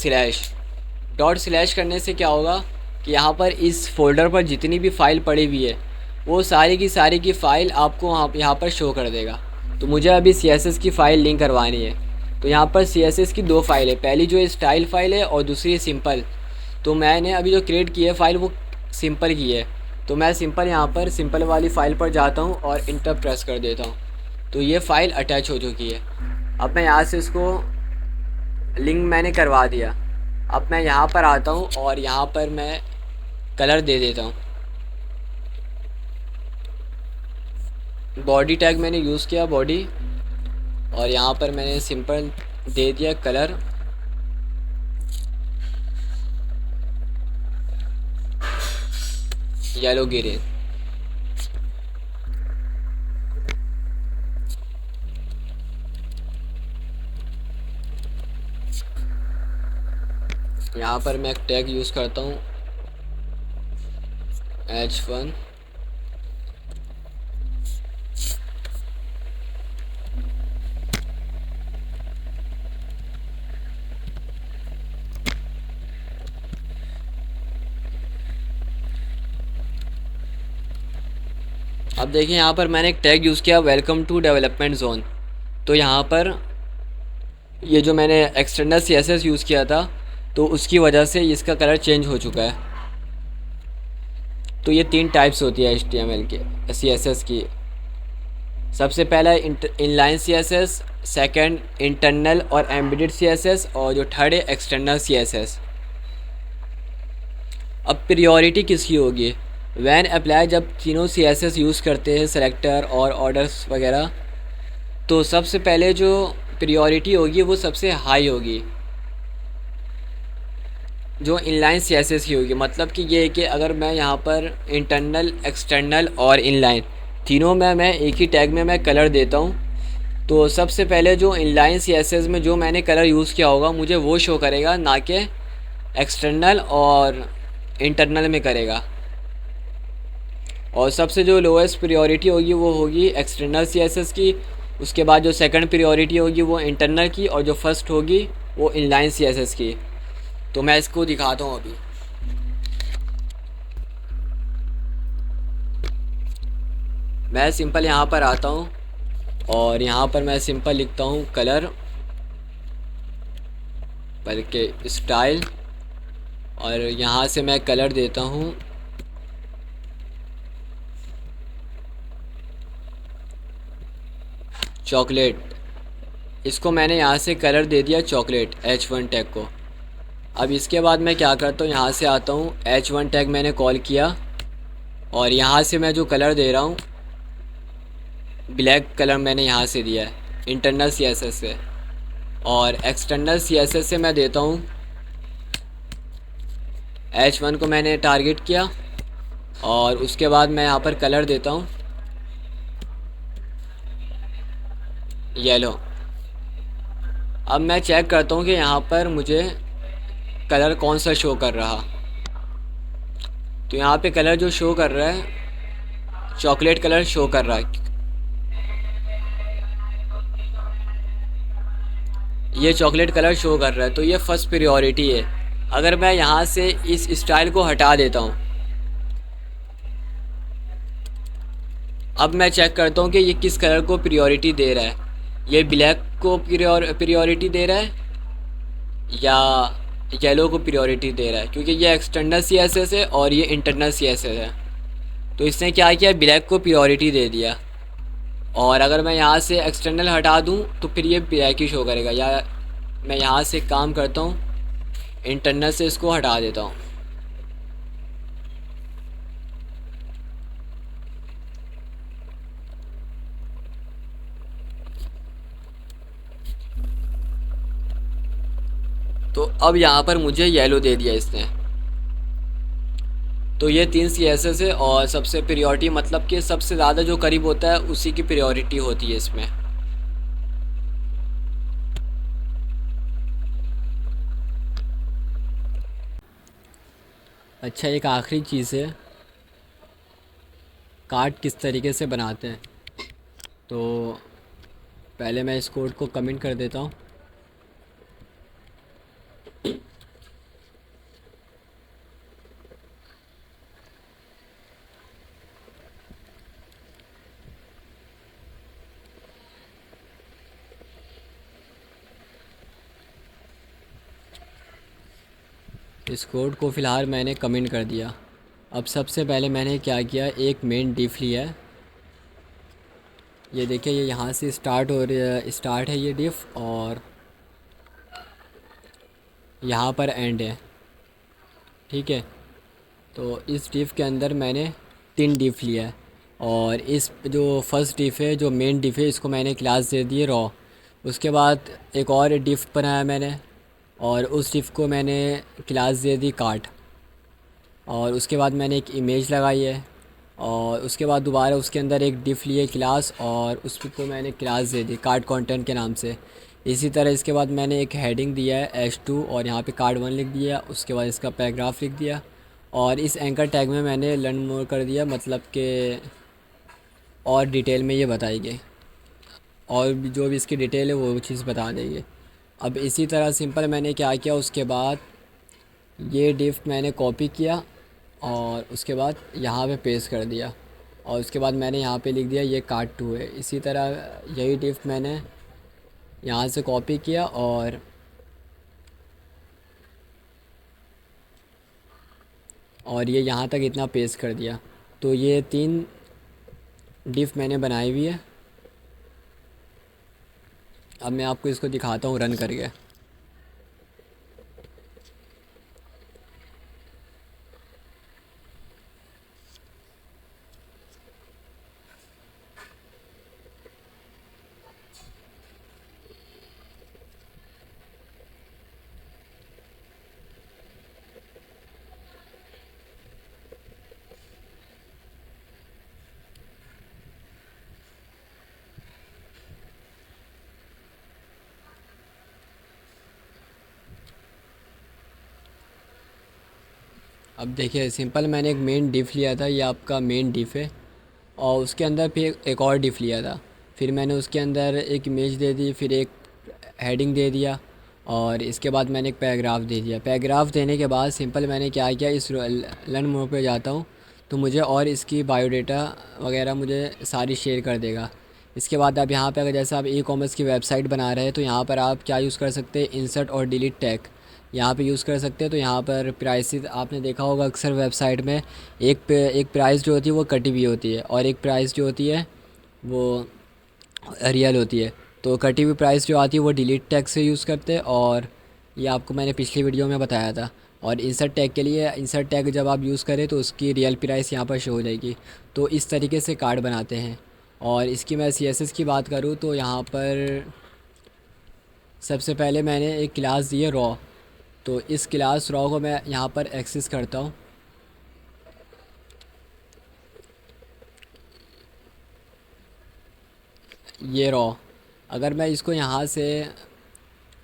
S1: स्लैश करने से क्या होगा कि यहाँ पर इस फोल्डर पर जितनी भी फ़ाइल पड़ी हुई है वो सारी की फ़ाइल आपको यहाँ पर शो कर देगा। तो मुझे अभी CSS की फ़ाइल लिंक करवानी है, तो यहाँ पर CSS की दो फाइल है, पहली जो स्टाइल फाइल है और दूसरी सिंपल। तो मैंने अभी जो क्रिएट की है फ़ाइल वो सिंपल की है, तो मैं सिंपल यहाँ पर सिंपल वाली फ़ाइल पर जाता हूँ और इंटर प्रेस कर देता हूँ। तो ये फ़ाइल अटैच हो चुकी है। अब मैं यहाँ से इसको लिंक मैंने करवा दिया। अब मैं यहाँ पर आता हूँ और यहाँ पर मैं कलर दे देता हूँ। बॉडी टैग मैंने यूज़ किया बॉडी, और यहाँ पर मैंने सिंपल दे दिया कलर। Yellow green. यहाँ पर मैं एक टैग यूज़ करता हूँ H1। अब देखिए यहाँ पर मैंने एक टैग यूज़ किया वेलकम टू डेवलपमेंट जोन। तो यहाँ पर ये जो मैंने एक्सटर्नल CSS यूज़ किया था तो उसकी वजह से इसका कलर चेंज हो चुका है। तो ये तीन टाइप्स होती है HTML के CSS की। सबसे पहला इनलाइन CSS, सेकंड इंटरनल और एम्बेडेड CSS, और जो थर्ड है एक्सटर्नल CSS। अब प्रायोरिटी किसकी होगी, वैन अप्लाई जब तीनों CSS यूज़ करते हैं सेलेक्टर और ऑर्डर्स वगैरह, तो सबसे पहले जो प्रायोरिटी होगी वो सबसे हाई होगी। जो इनलाइन सीएसएस की होगी, मतलब कि ये है कि अगर मैं यहाँ पर इंटरनल, एक्सटर्नल और इनलाइन तीनों में मैं एक ही टैग में मैं कलर देता हूँ, तो सबसे पहले जो इनलाइन सीएसएस में जो मैंने कलर यूज़ किया होगा मुझे वो शो करेगा, ना कि एक्सटर्नल और इंटरनल में करेगा। और सबसे जो लोएस्ट प्रायोरिटी होगी वो होगी एक्सटर्नल सीएसएस की, उसके बाद जो सेकंड प्रायोरिटी होगी वो इंटरनल की, और जो फर्स्ट होगी वो इनलाइन सीएसएस की। तो मैं इसको दिखाता हूँ अभी। मैं सिंपल यहाँ पर आता हूँ और यहाँ पर मैं सिंपल लिखता हूँ कलर, बल्कि स्टाइल, और यहाँ से मैं कलर देता हूँ चॉकलेट। इसको मैंने यहाँ से कलर दे दिया चॉकलेट H1 टैग को। अब इसके बाद मैं क्या करता हूँ, यहाँ से आता हूँ, H1 टैग मैंने कॉल किया और यहाँ से मैं जो कलर दे रहा हूँ ब्लैक कलर मैंने यहाँ से दिया है इंटरनल सीएसएस से, और एक्सटर्नल सीएसएस से मैं देता हूँ H1 को मैंने टारगेट किया और उसके बाद मैं यहाँ पर कलर देता हूँ येलो। अब मैं चेक करता हूँ कि यहाँ पर मुझे कलर कौन सा शो कर रहा। तो यहाँ पे कलर जो शो कर रहा है चॉकलेट कलर शो कर रहा है, ये चॉकलेट कलर शो कर रहा है, तो ये फर्स्ट प्रायोरिटी है। अगर मैं यहाँ से इस स्टाइल को हटा देता हूँ, अब मैं चेक करता हूँ कि ये किस कलर को प्रायोरिटी दे रहा है, ये ब्लैक को प्रायोरिटी दे रहा है या येलो को प्रायोरिटी दे रहा है, क्योंकि ये एक्सटर्नल सीएसएस है और ये इंटरनल सीएसएस है। तो इसने क्या किया, ब्लैक को प्रायोरिटी दे दिया। और अगर मैं यहाँ से एक्सटर्नल हटा दूँ तो फिर ये ब्लैक ही शो करेगा, या मैं यहाँ से काम करता हूँ इंटरनल से इसको हटा देता हूँ। तो अब यहाँ पर मुझे येलो दे दिया इसने। तो ये 3 सीएसएस है और सबसे प्रायोरिटी मतलब कि सबसे ज़्यादा जो करीब होता है उसी की प्रायोरिटी होती है इसमें। अच्छा, एक आखिरी चीज़ है, कार्ड किस तरीके से बनाते हैं। तो पहले मैं इस कोड को कमेंट कर देता हूँ। इस कोड को फ़िलहाल मैंने कमेंट कर दिया। अब सबसे पहले मैंने क्या किया, एक मेन डिफ लिया है, ये देखिए, ये यहाँ से स्टार्ट हो रही है, स्टार्ट है ये डिफ, और यहाँ पर एंड है। ठीक है, तो इस डिफ के अंदर मैंने 3 डिफ लिया है, और इस जो फर्स्ट डिफ है, जो मेन डिफ है, इसको मैंने क्लास दे दी है रॉ। उसके बाद एक और डिफ बनाया मैंने, और उस डिफ को मैंने क्लास दे दी कार्ट, और उसके बाद मैंने एक इमेज लगाई है, और उसके बाद दोबारा उसके अंदर एक डिफ लिए क्लास, और उसको मैंने क्लास दे दी कार्ड कंटेंट के नाम से। इसी तरह इसके बाद मैंने एक हेडिंग दिया है H2, और यहाँ पे कार्ड 1 लिख दिया, उसके बाद इसका पैराग्राफ लिख दिया, और इस एंकर टैग में मैंने लर्न मोर कर दिया, मतलब कि और डिटेल में ये बताई गई, और जो भी इसकी डिटेल है वो चीज़ बता देंगे। अब इसी तरह सिंपल मैंने क्या किया, उसके बाद ये डिफ मैंने कॉपी किया और उसके बाद यहाँ पे पेस्ट कर दिया, और उसके बाद मैंने यहाँ पे लिख दिया ये कार्ड 2 है। इसी तरह यही डिफ मैंने यहाँ से कॉपी किया और ये यहाँ तक इतना पेस्ट कर दिया। तो ये 3 डिफ मैंने बनाई हुई है। अब मैं आपको इसको दिखाता हूँ रन करके। अब देखिए सिंपल मैंने एक मेन डिफ लिया था, ये आपका मेन डिफ है। और उसके अंदर फिर एक और डिफ लिया था। फिर मैंने उसके अंदर एक इमेज दे दी, फिर एक हेडिंग दे दिया, और इसके बाद मैंने एक पैराग्राफ दे दिया। पैराग्राफ देने के बाद सिंपल मैंने क्या किया, इस लर्न मोड पे जाता हूँ तो मुझे और इसकी बायोडाटा वगैरह मुझे सारी शेयर कर देगा। इसके बाद आप यहाँ पे अगर जैसे आप ई कॉमर्स की वेबसाइट बना रहे हैं तो यहाँ पर आप क्या यूज़ कर सकते हैं, इंसर्ट और डिलीट टैग यहाँ पे यूज़ कर सकते हैं। तो यहाँ पर प्राइसेस आपने देखा होगा अक्सर वेबसाइट में एक प्राइस जो होती है वो कटी हुई होती है, और एक प्राइस जो होती है वो रियल होती है। तो कटी हुई प्राइस जो आती है वो डिलीट टैग से यूज़ करते हैं, और ये आपको मैंने पिछली वीडियो में बताया था। और इंसर्ट टैग के लिए, इंसर्ट टैग जब आप यूज़ करें तो उसकी रियल प्राइस यहाँ पर शो हो जाएगी। तो इस तरीके से कार्ड बनाते हैं। और इसकी मैं CSS की बात करूँ तो यहाँ पर सबसे पहले मैंने एक क्लास दी है रॉ। तो इस क्लास रॉ को मैं यहाँ पर एक्सेस करता हूँ। ये रॉ, अगर मैं इसको यहाँ से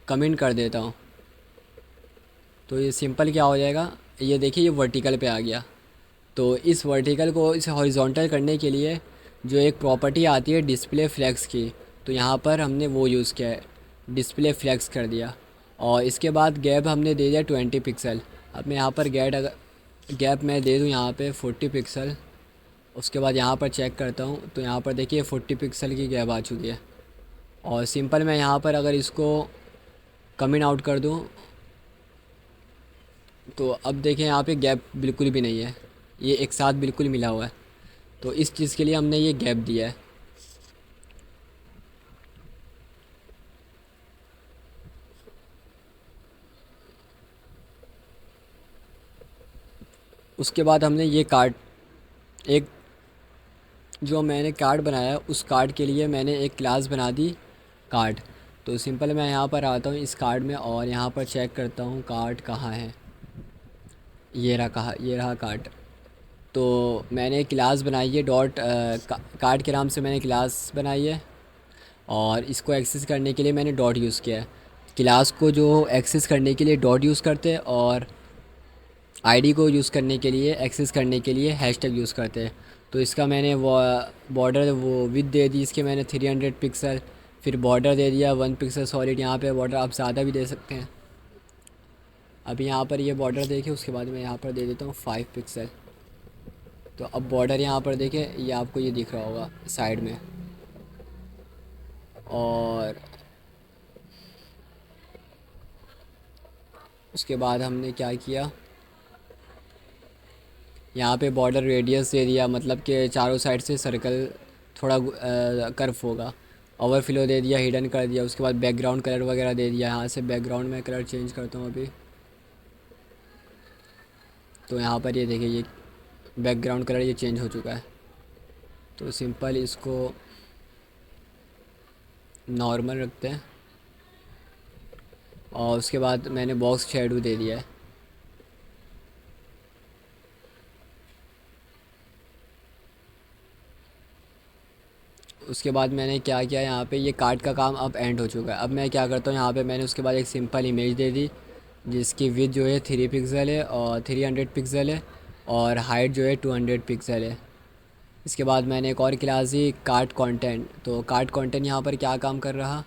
S1: कमेंट कर देता हूँ तो ये सिंपल क्या हो जाएगा, ये देखिए ये वर्टिकल पे आ गया। तो इस वर्टिकल को इसे हॉरिजॉन्टल करने के लिए जो एक प्रॉपर्टी आती है डिस्प्ले फ्लेक्स की, तो यहाँ पर हमने वो यूज़ किया है, डिस्प्ले फ्लेक्स कर दिया। और इसके बाद गैप हमने दे दिया 20 पिक्सल। अब मैं यहाँ पर गैप मैं दे दूँ यहाँ पे 40 पिक्सल। उसके बाद यहाँ पर चेक करता हूँ तो यहाँ पर देखिए 40 पिक्सल की गैप आ चुकी है। और सिंपल मैं यहाँ पर अगर इसको कमिंग आउट कर दूँ तो अब देखें यहाँ पे गैप बिल्कुल भी नहीं है, ये एक साथ बिल्कुल मिला हुआ है। तो इस चीज़ के लिए हमने ये गैप दिया है। उसके बाद हमने ये कार्ड, एक जो मैंने कार्ड बनाया उस कार्ड के लिए मैंने एक क्लास बना दी कार्ड। तो सिंपल मैं यहाँ पर आता हूँ इस कार्ड में, और यहाँ पर चेक करता हूँ कार्ड कहाँ है। ये रहा कार्ड। तो मैंने क्लास बनाई है कार्ड के नाम से मैंने क्लास बनाई है। और इसको एक्सेस करने के लिए मैंने डॉट यूज़ किया है। क्लास को जो एक्सेस करने के लिए डॉट यूज़ करते हैं, और आईडी को यूज़ करने के लिए, एक्सेस करने के लिए हैशटैग यूज़ करते हैं। तो इसका मैंने वो बॉर्डर वो विथ दे दी इसके मैंने 300 पिक्सल। फिर बॉर्डर दे दिया 1 पिक्सल सॉलिड। यहाँ पे बॉर्डर आप ज़्यादा भी दे सकते हैं। अभी यहाँ पर ये बॉर्डर देखें, उसके बाद मैं यहाँ पर दे देता हूँ 5 पिक्सल। तो अब बॉर्डर यहाँ पर देखें, ये आपको ये दिख रहा होगा साइड में। और उसके बाद हमने क्या किया, यहाँ पे बॉर्डर रेडियस दे दिया, मतलब कि चारों साइड से सर्कल थोड़ा कर्व होगा। ओवरफ्लो दे दिया, हिडन कर दिया। उसके बाद बैकग्राउंड कलर वगैरह दे दिया। यहाँ से बैकग्राउंड में कलर चेंज करता हूँ अभी। तो यहाँ पर ये देखिए ये बैकग्राउंड कलर ये चेंज हो चुका है। तो सिंपल इसको नॉर्मल रखते हैं। और उसके बाद मैंने बॉक्स शेडो दे दिया है। उसके बाद मैंने क्या किया, यहाँ पे ये कार्ड का काम अब एंड हो चुका है। अब मैं क्या करता हूँ, यहाँ पे मैंने उसके बाद एक सिंपल इमेज दे दी जिसकी विड्थ जो है 3 पिक्सल है और 300 पिक्सल है, और हाइट जो है 200 पिक्सल है। इसके बाद मैंने एक और क्लास दी कार्ड कंटेंट। तो कार्ड कंटेंट यहाँ पर क्या काम कर रहा,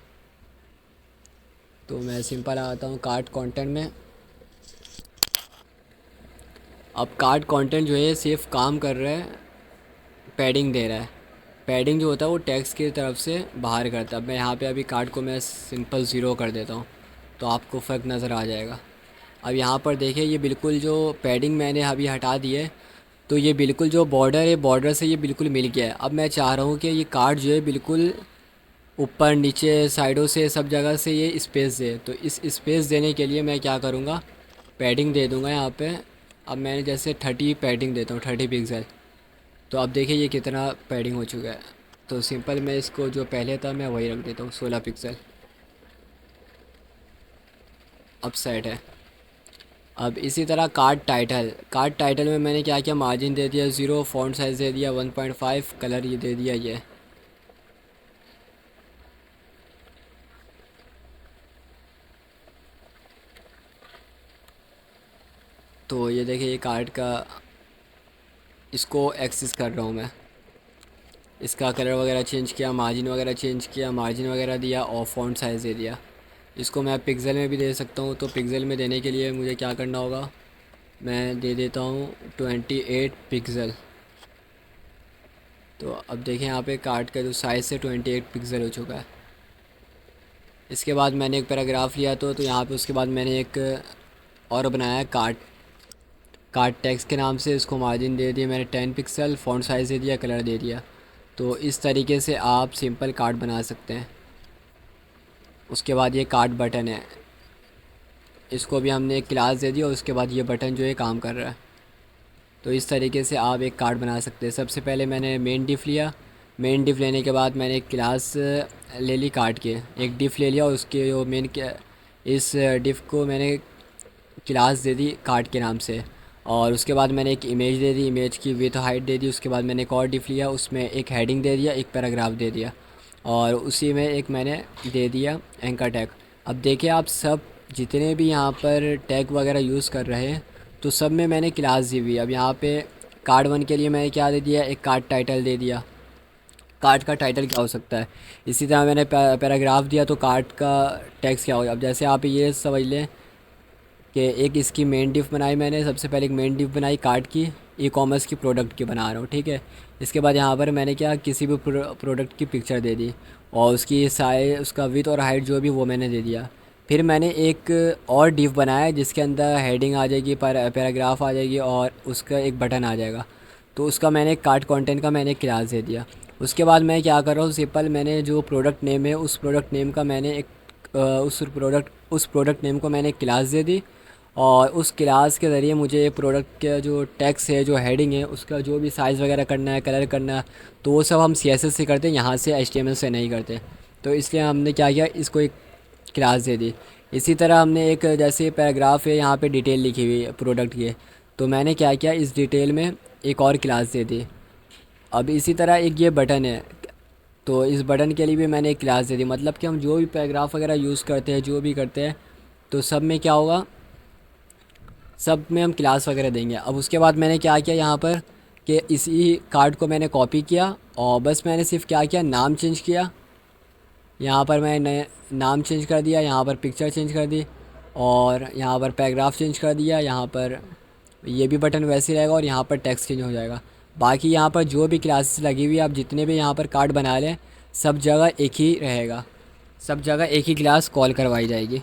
S1: तो मैं सिंपल आता हूँ कार्ड कंटेंट में। अब कार्ड कंटेंट जो है सिर्फ काम कर रहा है, पैडिंग दे रहा है। पैडिंग जो होता है वो टेक्स्ट की तरफ से बाहर करता है। अब मैं यहाँ पे अभी कार्ड को मैं सिंपल ज़ीरो कर देता हूँ तो आपको फ़र्क नज़र आ जाएगा। अब यहाँ पर देखिए ये बिल्कुल जो पैडिंग मैंने अभी हटा दी है, तो ये बिल्कुल जो बॉर्डर है बॉर्डर से ये बिल्कुल मिल गया है। अब मैं चाह रहा हूँ कि ये कार्ड जो है बिल्कुल ऊपर नीचे साइडों से सब जगह से ये स्पेस दे। तो इस स्पेस देने के लिए मैं क्या करूँगा, पैडिंग दे दूँगा यहाँ पे। अब मैंने जैसे 30 पैडिंग देता हूँ, 30 पिक्सल। तो अब देखिए ये कितना पैडिंग हो चुका है। तो सिंपल मैं इसको जो पहले था मैं वही रख देता हूँ 16 पिक्सल। अब सेट है। अब इसी तरह कार्ड टाइटल में मैंने क्या किया, मार्जिन दे दिया 0, फ़ॉन्ट साइज़ दे दिया 1.5, कलर ये दे दिया ये। तो ये देखिए ये कार्ड का इसको एक्सेस कर रहा हूँ मैं। इसका कलर वगैरह चेंज किया, मार्जिन वगैरह चेंज किया, मार्जिन वगैरह दिया और फ़ॉन्ट साइज़ दे दिया। इसको मैं पिक्सल में भी दे सकता हूँ, तो पिक्सल में देने के लिए मुझे क्या करना होगा, मैं दे देता हूँ 28 पिक्सल। तो अब देखें यहाँ पे कार्ड का जो साइज़ है 28 पिक्सल हो चुका है। इसके बाद मैंने एक पैराग्राफ लिया तो यहाँ पे उसके बाद मैंने एक और बनाया है कार्ड। कार्ड टेक्स्ट के नाम से इसको मार्जिन दे दिया मैंने 10 पिक्सल, फ़ॉन्ट साइज़ दे दिया, कलर दे दिया। तो इस तरीके से आप सिंपल कार्ड बना सकते हैं। उसके बाद ये कार्ड बटन है, इसको भी हमने एक क्लास दे दी और उसके बाद ये बटन जो है काम कर रहा है। तो इस तरीके से आप एक कार्ड बना सकते हैं। सबसे पहले मैंने मेन डिफ लिया, मेन डिफ लेने के बाद मैंने एक क्लास ले ली कार्ड के, एक डिफ ले लिया और उसके जो मेन के इस डिफ को मैंने क्लास दे दी कार्ड के नाम से। और उसके बाद मैंने एक इमेज दे दी, इमेज की विथ हाइट दे दी। उसके बाद मैंने एक और डिफ लिया, उसमें एक हेडिंग दे दिया, एक पैराग्राफ दे दिया और उसी में एक मैंने दे दिया एंकर टैग। अब देखिए आप सब जितने भी यहाँ पर टैग वगैरह यूज़ कर रहे हैं तो सब में मैंने क्लास दी हुई है। अब यहाँ पे कार्ड 1 के लिए मैंने क्या दे दिया, एक कार्ड टाइटल दे दिया। कार्ड का टाइटल क्या हो सकता है, इसी तरह मैंने पैराग्राफ दिया तो कार्ड का टेक्स्ट क्या होगा। अब जैसे आप ये समझ लें कि एक इसकी मेन डिफ बनाई मैंने, सबसे पहले एक मेन डिफ बनाई कार्ड की, ई कॉमर्स की प्रोडक्ट की बना रहा हूँ, ठीक है। इसके बाद यहाँ पर मैंने क्या किसी भी प्रोडक्ट की पिक्चर दे दी और उसकी साइज, उसका विथ और हाइट जो भी वो मैंने दे दिया। फिर मैंने एक और डिफ बनाया जिसके अंदर हेडिंग आ जाएगी, पैराग्राफ आ जाएगी और उसका एक बटन आ जाएगा। तो उसका मैंने कार्ड कंटेंट का मैंने क्लास दे दिया। उसके बाद मैं क्या कर रहा हूँ, सिंपल मैंने जो प्रोडक्ट नेम है उस प्रोडक्ट नेम का मैंने एक उस प्रोडक्ट नेम को मैंने क्लास दे दी और उस क्लास के ज़रिए मुझे प्रोडक्ट का जो टेक्स्ट है, जो हेडिंग है, उसका जो भी साइज़ वगैरह करना है, कलर करना है, तो वो सब हम CSS से करते हैं, यहाँ से HTML से नहीं करते। तो इसलिए हमने क्या किया, इसको एक क्लास दे दी। इसी तरह हमने एक जैसे पैराग्राफ है, यहाँ पे डिटेल लिखी हुई है प्रोडक्ट की, तो मैंने क्या किया, इस डिटेल में एक और क्लास दे दी। अब इसी तरह एक ये बटन है, तो इस बटन के लिए भी मैंने एक क्लास दे दी। मतलब कि हम जो भी पैराग्राफ वगैरह यूज़ करते हैं, जो भी करते हैं, तो सब में क्या होगा, सब में हम क्लास वगैरह देंगे। अब उसके बाद मैंने क्या किया यहाँ पर कि इसी कार्ड को मैंने कॉपी किया और बस मैंने सिर्फ क्या किया, नाम चेंज किया। यहाँ पर मैंने नाम चेंज कर दिया, यहाँ पर पिक्चर चेंज कर दी और यहाँ पर पैराग्राफ चेंज कर दिया। यहाँ पर ये भी बटन वैसे ही रहेगा और यहाँ पर टेक्स्ट चेंज हो जाएगा। बाकी यहाँ पर जो भी क्लासेस लगी हुई है, आप जितने भी यहाँ पर कार्ड बना लें, सब जगह एक ही रहेगा, सब जगह एक ही क्लास कॉल करवाई जाएगी।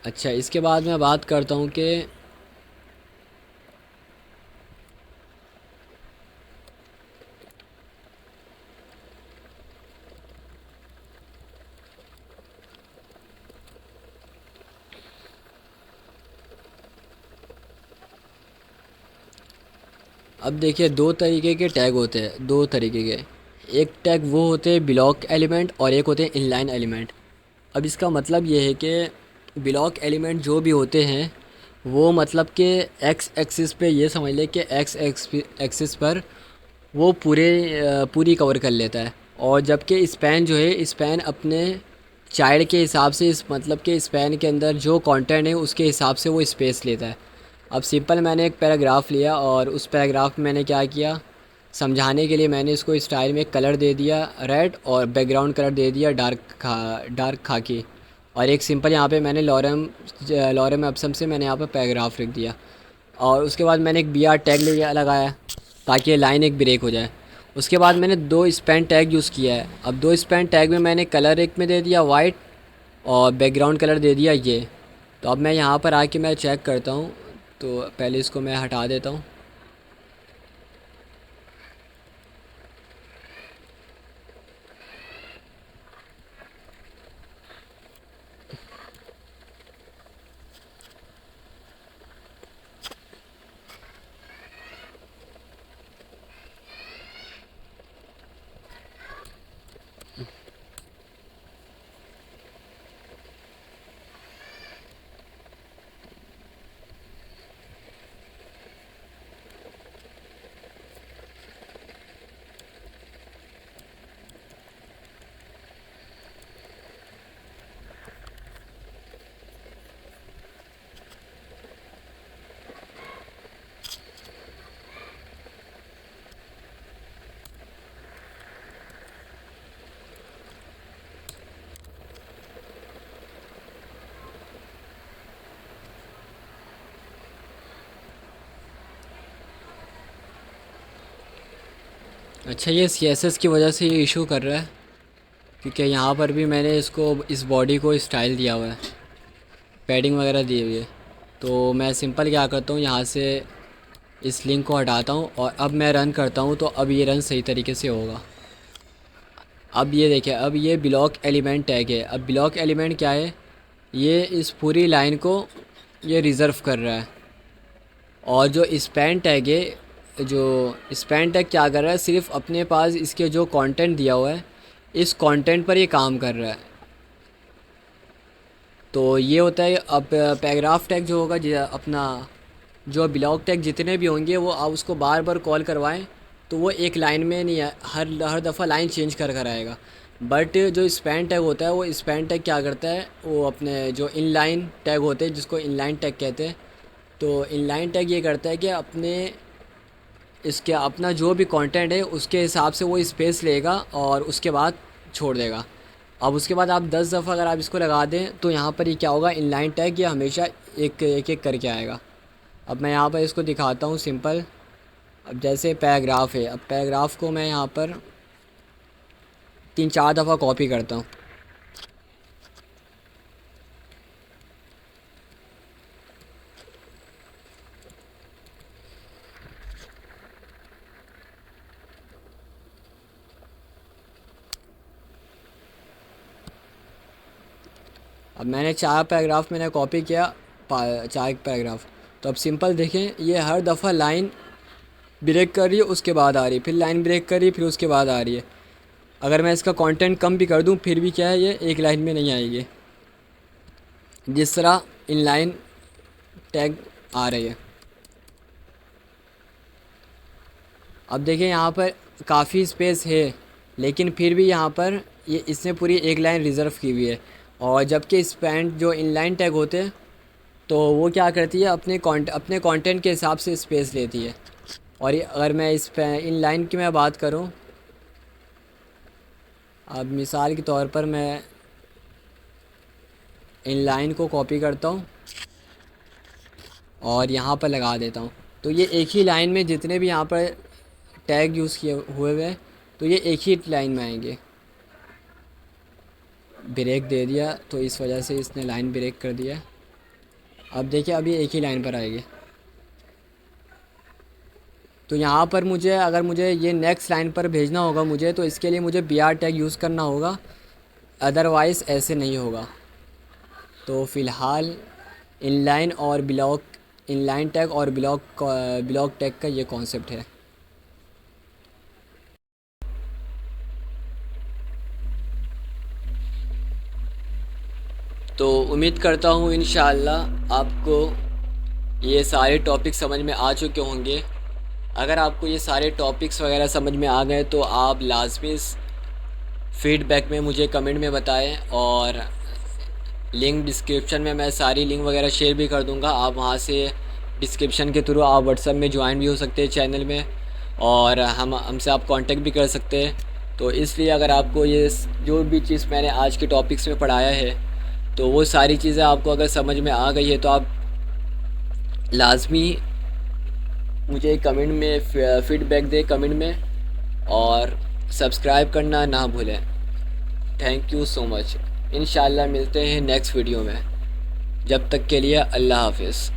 S1: अच्छा, इसके बाद मैं बात करता हूँ कि अब देखिए दो तरीके के टैग होते हैं, दो तरीके के। एक टैग वो होते हैं ब्लॉक एलिमेंट और एक होते हैं इनलाइन एलिमेंट। अब इसका मतलब ये है कि ब्लॉक एलिमेंट जो भी होते हैं वो मतलब कि एक्स एक्सिस पे, ये समझ ले कि एक्स एक्सिस पर वो पूरी कवर कर लेता है। और जबकि स्पैन जो है, स्पैन अपने चाइल्ड के हिसाब से, इस मतलब कि स्पैन के अंदर जो कंटेंट है उसके हिसाब से वो स्पेस लेता है। अब सिंपल मैंने एक पैराग्राफ लिया और उस पैराग्राफ में मैंने क्या किया, समझाने के लिए मैंने इसको स्टाइल में कलर दे दिया रेड और बैकग्राउंड कलर दे दिया डार्क खाकी। और एक सिंपल यहाँ पे मैंने लॉरम एप्सम से मैंने यहाँ पर पैराग्राफ लिख दिया। और उसके बाद मैंने एक BR टैग लगाया ताकि लाइन एक ब्रेक हो जाए। उसके बाद मैंने दो स्पैन टैग यूज़ किया है। अब दो स्पैन टैग में मैंने कलर एक में दे दिया वाइट और बैकग्राउंड कलर दे दिया ये। तो अब मैं यहाँ पर आके मैं चेक करता हूँ, तो पहले इसको मैं हटा देता हूँ। अच्छा, ये CSS की वजह से ये इशू कर रहा है, क्योंकि यहाँ पर भी मैंने इसको इस बॉडी को स्टाइल दिया हुआ है, पैडिंग वगैरह दी हुई है। तो मैं सिंपल क्या करता हूँ, यहाँ से इस लिंक को हटाता हूँ और अब मैं रन करता हूँ, तो अब ये रन सही तरीके से होगा। अब ये देखिए, अब ये ब्लॉक एलिमेंट टैग है। अब ब्लॉक एलिमेंट क्या है, ये इस पूरी लाइन को ये रिज़र्व कर रहा है। और जो स्पैन टैग है, जो स्पैन टैग क्या कर रहा है, सिर्फ अपने पास इसके जो कंटेंट दिया हुआ है, इस कंटेंट पर ये काम कर रहा है। तो ये होता है। अब पैराग्राफ टैग जो होगा, अपना जो ब्लॉक टैग जितने भी होंगे वो आप उसको बार बार कॉल करवाएं, तो वो एक लाइन में नहीं है, हर दफ़ा लाइन चेंज कर कर आएगा। बट जो स्पैन टैग होता है, वो स्पैन टैग क्या करता है, वो अपने जो इनलाइन टैग होते हैं, जिसको इनलाइन टैग कहते हैं, तो इनलाइन टैग ये करता है कि अपने इसके अपना जो भी कंटेंट है उसके हिसाब से वो स्पेस लेगा और उसके बाद छोड़ देगा। अब उसके बाद आप 10 दफ़ा अगर आप इसको लगा दें, तो यहाँ पर ये क्या होगा, इनलाइन टैग ये हमेशा एक एक एक करके आएगा। अब मैं यहाँ पर इसको दिखाता हूँ सिंपल। अब जैसे पैराग्राफ है, अब पैराग्राफ को मैं यहाँ पर 3-4 दफ़ा कॉपी करता हूँ। अब मैंने 4 पैराग्राफ मैंने कॉपी किया, 4 पैराग्राफ। तो अब सिंपल देखें, ये हर दफ़ा लाइन ब्रेक कर रही है, उसके बाद आ रही है, फिर लाइन ब्रेक कर रही है, फिर उसके बाद आ रही है। अगर मैं इसका कंटेंट कम भी कर दूं, फिर भी क्या है, ये एक लाइन में नहीं आएगी, जिस तरह इनलाइन टैग आ रही है। अब देखें, यहाँ पर काफ़ी स्पेस है, लेकिन फिर भी यहाँ पर ये इसने पूरी एक लाइन रिज़र्व की हुई है। और जबकि स्पैन जो इनलाइन टैग होते हैं, तो वो क्या करती है, अपने कंटेंट के हिसाब से स्पेस लेती है। और ये अगर मैं इस इनलाइन की मैं बात करूँ, अब मिसाल के तौर पर मैं इनलाइन को कॉपी करता हूँ और यहाँ पर लगा देता हूँ, तो ये एक ही लाइन में जितने भी यहाँ पर टैग यूज़ किए हुए हैं, तो ये एक ही लाइन में आएंगे। ब्रेक दे दिया, तो इस वजह से इसने लाइन ब्रेक कर दिया। अब देखिए, अब ये एक ही लाइन पर आएगी। तो यहाँ पर मुझे, अगर मुझे ये नेक्स्ट लाइन पर भेजना होगा मुझे, तो इसके लिए मुझे BR टैग यूज़ करना होगा, अदरवाइज़ ऐसे नहीं होगा। तो फ़िलहाल इनलाइन टैग और ब्लॉक टैग का ये कॉन्सेप्ट है। तो उम्मीद करता हूँ इंशाअल्लाह आपको ये सारे टॉपिक समझ में आ चुके होंगे। अगर आपको ये सारे टॉपिक्स वगैरह समझ में आ गए, तो आप लाजमी फीडबैक में मुझे कमेंट में बताएं, और लिंक डिस्क्रिप्शन में मैं सारी लिंक वगैरह शेयर भी कर दूंगा। आप वहाँ से डिस्क्रिप्शन के थ्रू आप व्हाट्सएप में ज्वाइन भी हो सकते हैं चैनल में, और हमसे आप कांटेक्ट भी कर सकते हैं। तो इसलिए अगर आपको ये जो भी चीज़ मैंने आज के टॉपिक्स में पढ़ाया है, तो वो सारी चीज़ें आपको अगर समझ में आ गई है, तो आप लाजमी मुझे कमेंट में फीडबैक दें कमेंट में, और सब्सक्राइब करना ना भूलें। Thank you so much. इंशाल्लाह मिलते हैं नेक्स्ट वीडियो में। जब तक के लिए अल्लाह हाफिज़।